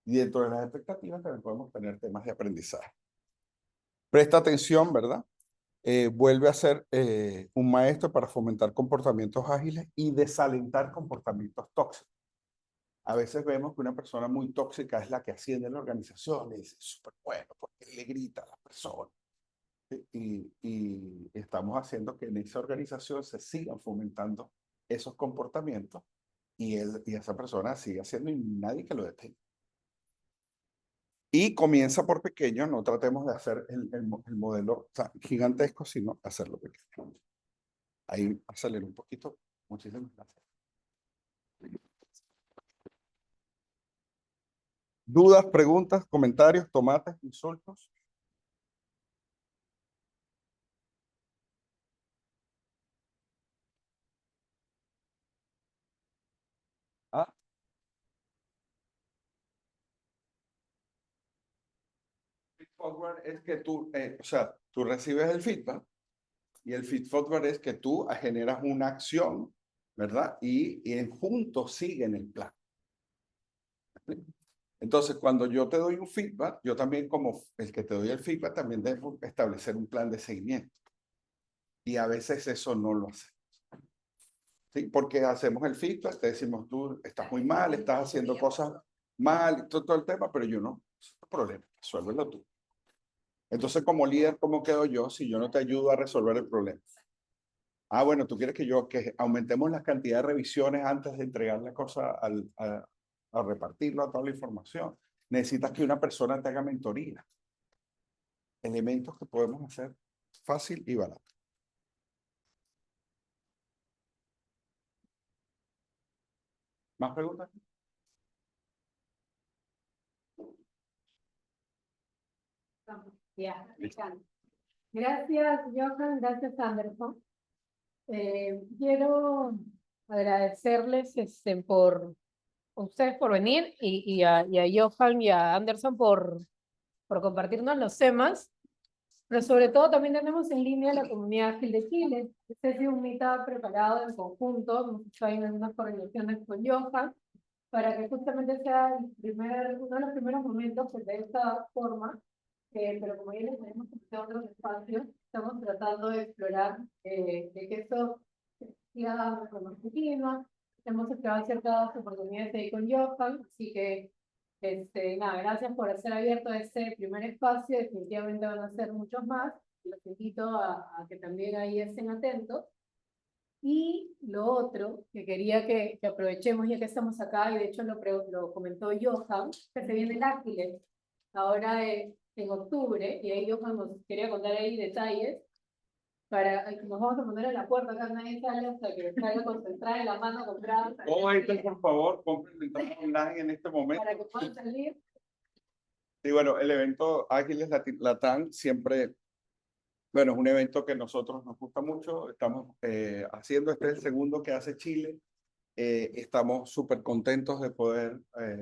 Y dentro de las expectativas también podemos tener temas de aprendizaje. Presta atención, ¿verdad? Vuelve a ser un maestro para fomentar comportamientos ágiles y desalentar comportamientos tóxicos. A veces vemos que una persona muy tóxica es la que asciende en la organización y dice, súper bueno, porque le grita a las personas. Y estamos haciendo que en esa organización se sigan fomentando esos comportamientos y esa persona sigue haciendo y nadie que lo detenga. Y comienza por pequeño, no tratemos de hacer el modelo gigantesco, sino hacerlo pequeño. Ahí acelero un poquito. Muchísimas gracias. ¿Dudas, preguntas, comentarios, tomates, insultos? Ah, feed forward es que tú, o sea, tú recibes el feedback y el feed forward es que tú generas una acción, ¿verdad? Y en juntos siguen el plan. Entonces, cuando yo te doy un feedback, yo también como el que te doy el feedback, también debo establecer un plan de seguimiento. Y a veces eso no lo hacemos. ¿Sí? Porque hacemos el feedback, te decimos, tú estás muy mal, estás haciendo cosas mal, y todo el tema, pero yo no, es tu problema, resuélvelo tú. Entonces, como líder, ¿cómo quedo yo si yo no te ayudo a resolver el problema? Ah, bueno, tú quieres que aumentemos la cantidad de revisiones antes de entregar la cosa a repartirlo a toda la información. Necesitas que una persona te haga mentoría. Elementos que podemos hacer fácil y barato. ¿Más preguntas? Ya, gracias, Johan. Gracias, Anderson. Quiero agradecerles por ustedes por venir y a Johan y a Anderson por compartirnos los temas. Pero sobre todo también tenemos en línea la comunidad ágil de Chile. Este es un meetup preparado en conjunto, hemos hecho ahí unas coordinaciones con Johan, para que justamente sea uno de los primeros momentos que de esta forma, pero como ya les tenemos en otros espacios, estamos tratando de explorar de que esto siga continua. Hemos explorado ciertas oportunidades ahí con Johan, así que nada, gracias por hacer abierto este primer espacio. Definitivamente van a ser muchos más. Los invito a que también ahí estén atentos. Y lo otro que quería que aprovechemos ya que estamos acá, y de hecho lo comentó Johan, que se viene el Ágiles ahora en octubre, y ahí Johan nos quería contar ahí detalles. Nos vamos a poner en la puerta, acá nadie sale hasta que salga concentrada en la mano comprada. Todos ahí, por favor, compren ventanas online en este momento. Para que puedan salir. Sí, bueno, el evento Ágiles Latam siempre, bueno, es un evento que nosotros nos gusta mucho. Estamos haciendo, este es el segundo que hace Chile. Estamos súper contentos de poder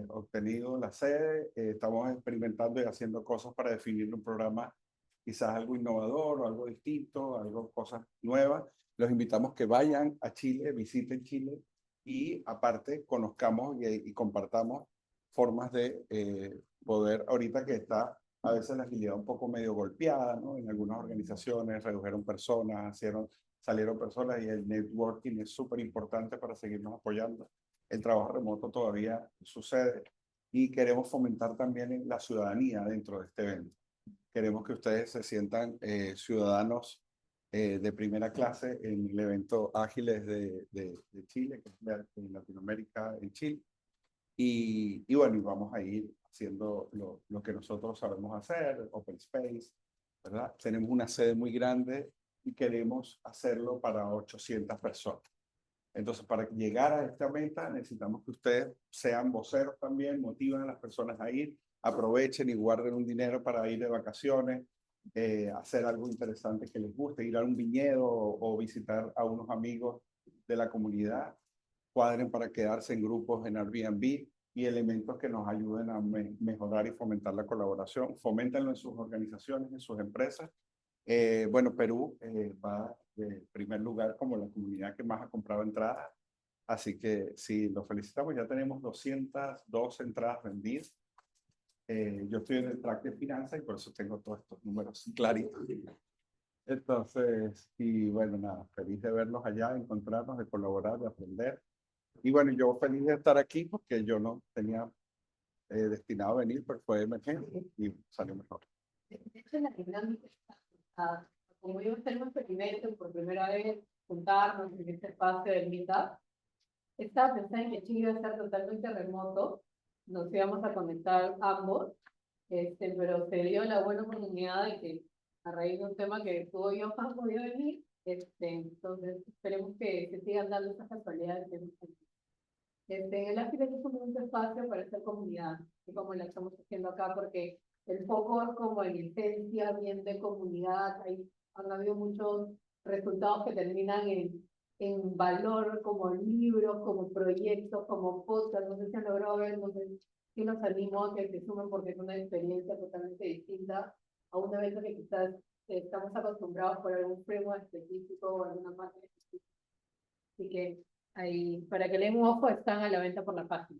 obtenido la sede. Estamos experimentando y haciendo cosas para definir un programa quizás algo innovador o algo distinto, algo, cosas nuevas. Los invitamos que vayan a Chile, visiten Chile y aparte conozcamos y compartamos formas de poder, ahorita que está a veces la agilidad un poco medio golpeada, ¿no? En algunas organizaciones redujeron personas, salieron personas y el networking es súper importante para seguirnos apoyando. El trabajo remoto todavía sucede y queremos fomentar también la ciudadanía dentro de este evento. Queremos que ustedes se sientan ciudadanos de primera clase en el evento Ágiles de Chile, que es en Latinoamérica, en Chile. Y bueno, y vamos a ir haciendo lo que nosotros sabemos hacer, Open Space, ¿verdad? Tenemos una sede muy grande y queremos hacerlo para 800 personas. Entonces, para llegar a esta meta, necesitamos que ustedes sean voceros también, motiven a las personas a ir, aprovechen y guarden un dinero para ir de vacaciones, hacer algo interesante que les guste, ir a un viñedo o visitar a unos amigos de la comunidad. cuadren para quedarse en grupos en Airbnb y elementos que nos ayuden a mejorar y fomentar la colaboración. Foméntenlo en sus organizaciones, en sus empresas. Bueno, Perú va de primer lugar como la comunidad que más ha comprado entradas. Así que sí, los felicitamos. Ya tenemos 202 entradas vendidas. Yo estoy en el track de finanzas y por eso tengo todos estos números claritos. Entonces, y bueno, nada, feliz de verlos allá, de encontrarnos, de colaborar, de aprender. Y bueno, yo feliz de estar aquí porque yo no tenía destinado a venir, pero fue emergente y salió mejor. De hecho, la dinámica está, como yo tenemos experimento por primera vez, juntarnos en este espacio del Meetup, estaba pensando en que Chile iba a estar totalmente remoto, nos íbamos a conectar ambos, pero se dio la buena oportunidad de que a raíz de un tema que tuvo Johan podía venir, entonces esperemos que se sigan dando esas casualidades. En el ágil es como un espacio para esta comunidad, y como la estamos haciendo acá, porque el foco es como en esencia, bien de comunidad, han habido muchos resultados que terminan en valor, como libros, como proyectos, como podcast, no sé si han logrado ver, entonces sí los animo a que se sumen porque es una experiencia totalmente distinta a un evento que quizás estamos acostumbrados por algún framework específico o alguna marca específica. Así que ahí, para que le den un ojo, están a la venta por la página.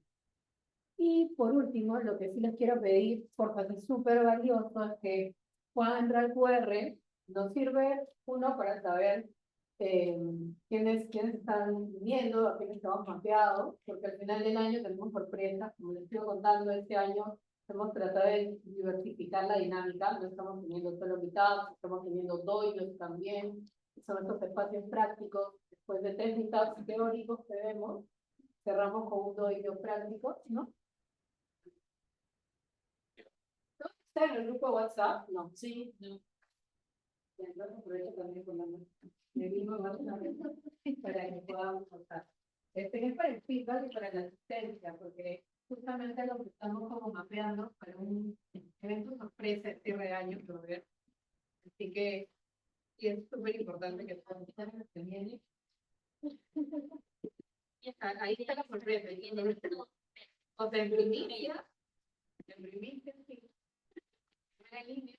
Y por último, lo que sí les quiero pedir, porque es súper valioso, es que puedan entrar al QR. Nos sirve, uno, para saber quiénes están viniendo, a quiénes estamos mapeados, porque al final del año tenemos sorpresas. Como les estoy contando, este año hemos tratado de diversificar la dinámica, no estamos teniendo solo meetups, estamos teniendo doyos también, son estos espacios prácticos. Después de 3 meetups teóricos que vemos, cerramos con un doyo práctico, ¿no? ¿Está en el grupo de WhatsApp? No. Sí, no. Entonces aprovecho también con el mismo WhatsApp para que podamos contar. Es para el feedback y para la asistencia, porque justamente lo que estamos como mapeando para un evento sorpresa este cierre de año, lo ver. Así que y es súper importante que todos los que vienen. Ahí está la sorpresa. O sea, en primicia, sí. Primera línea.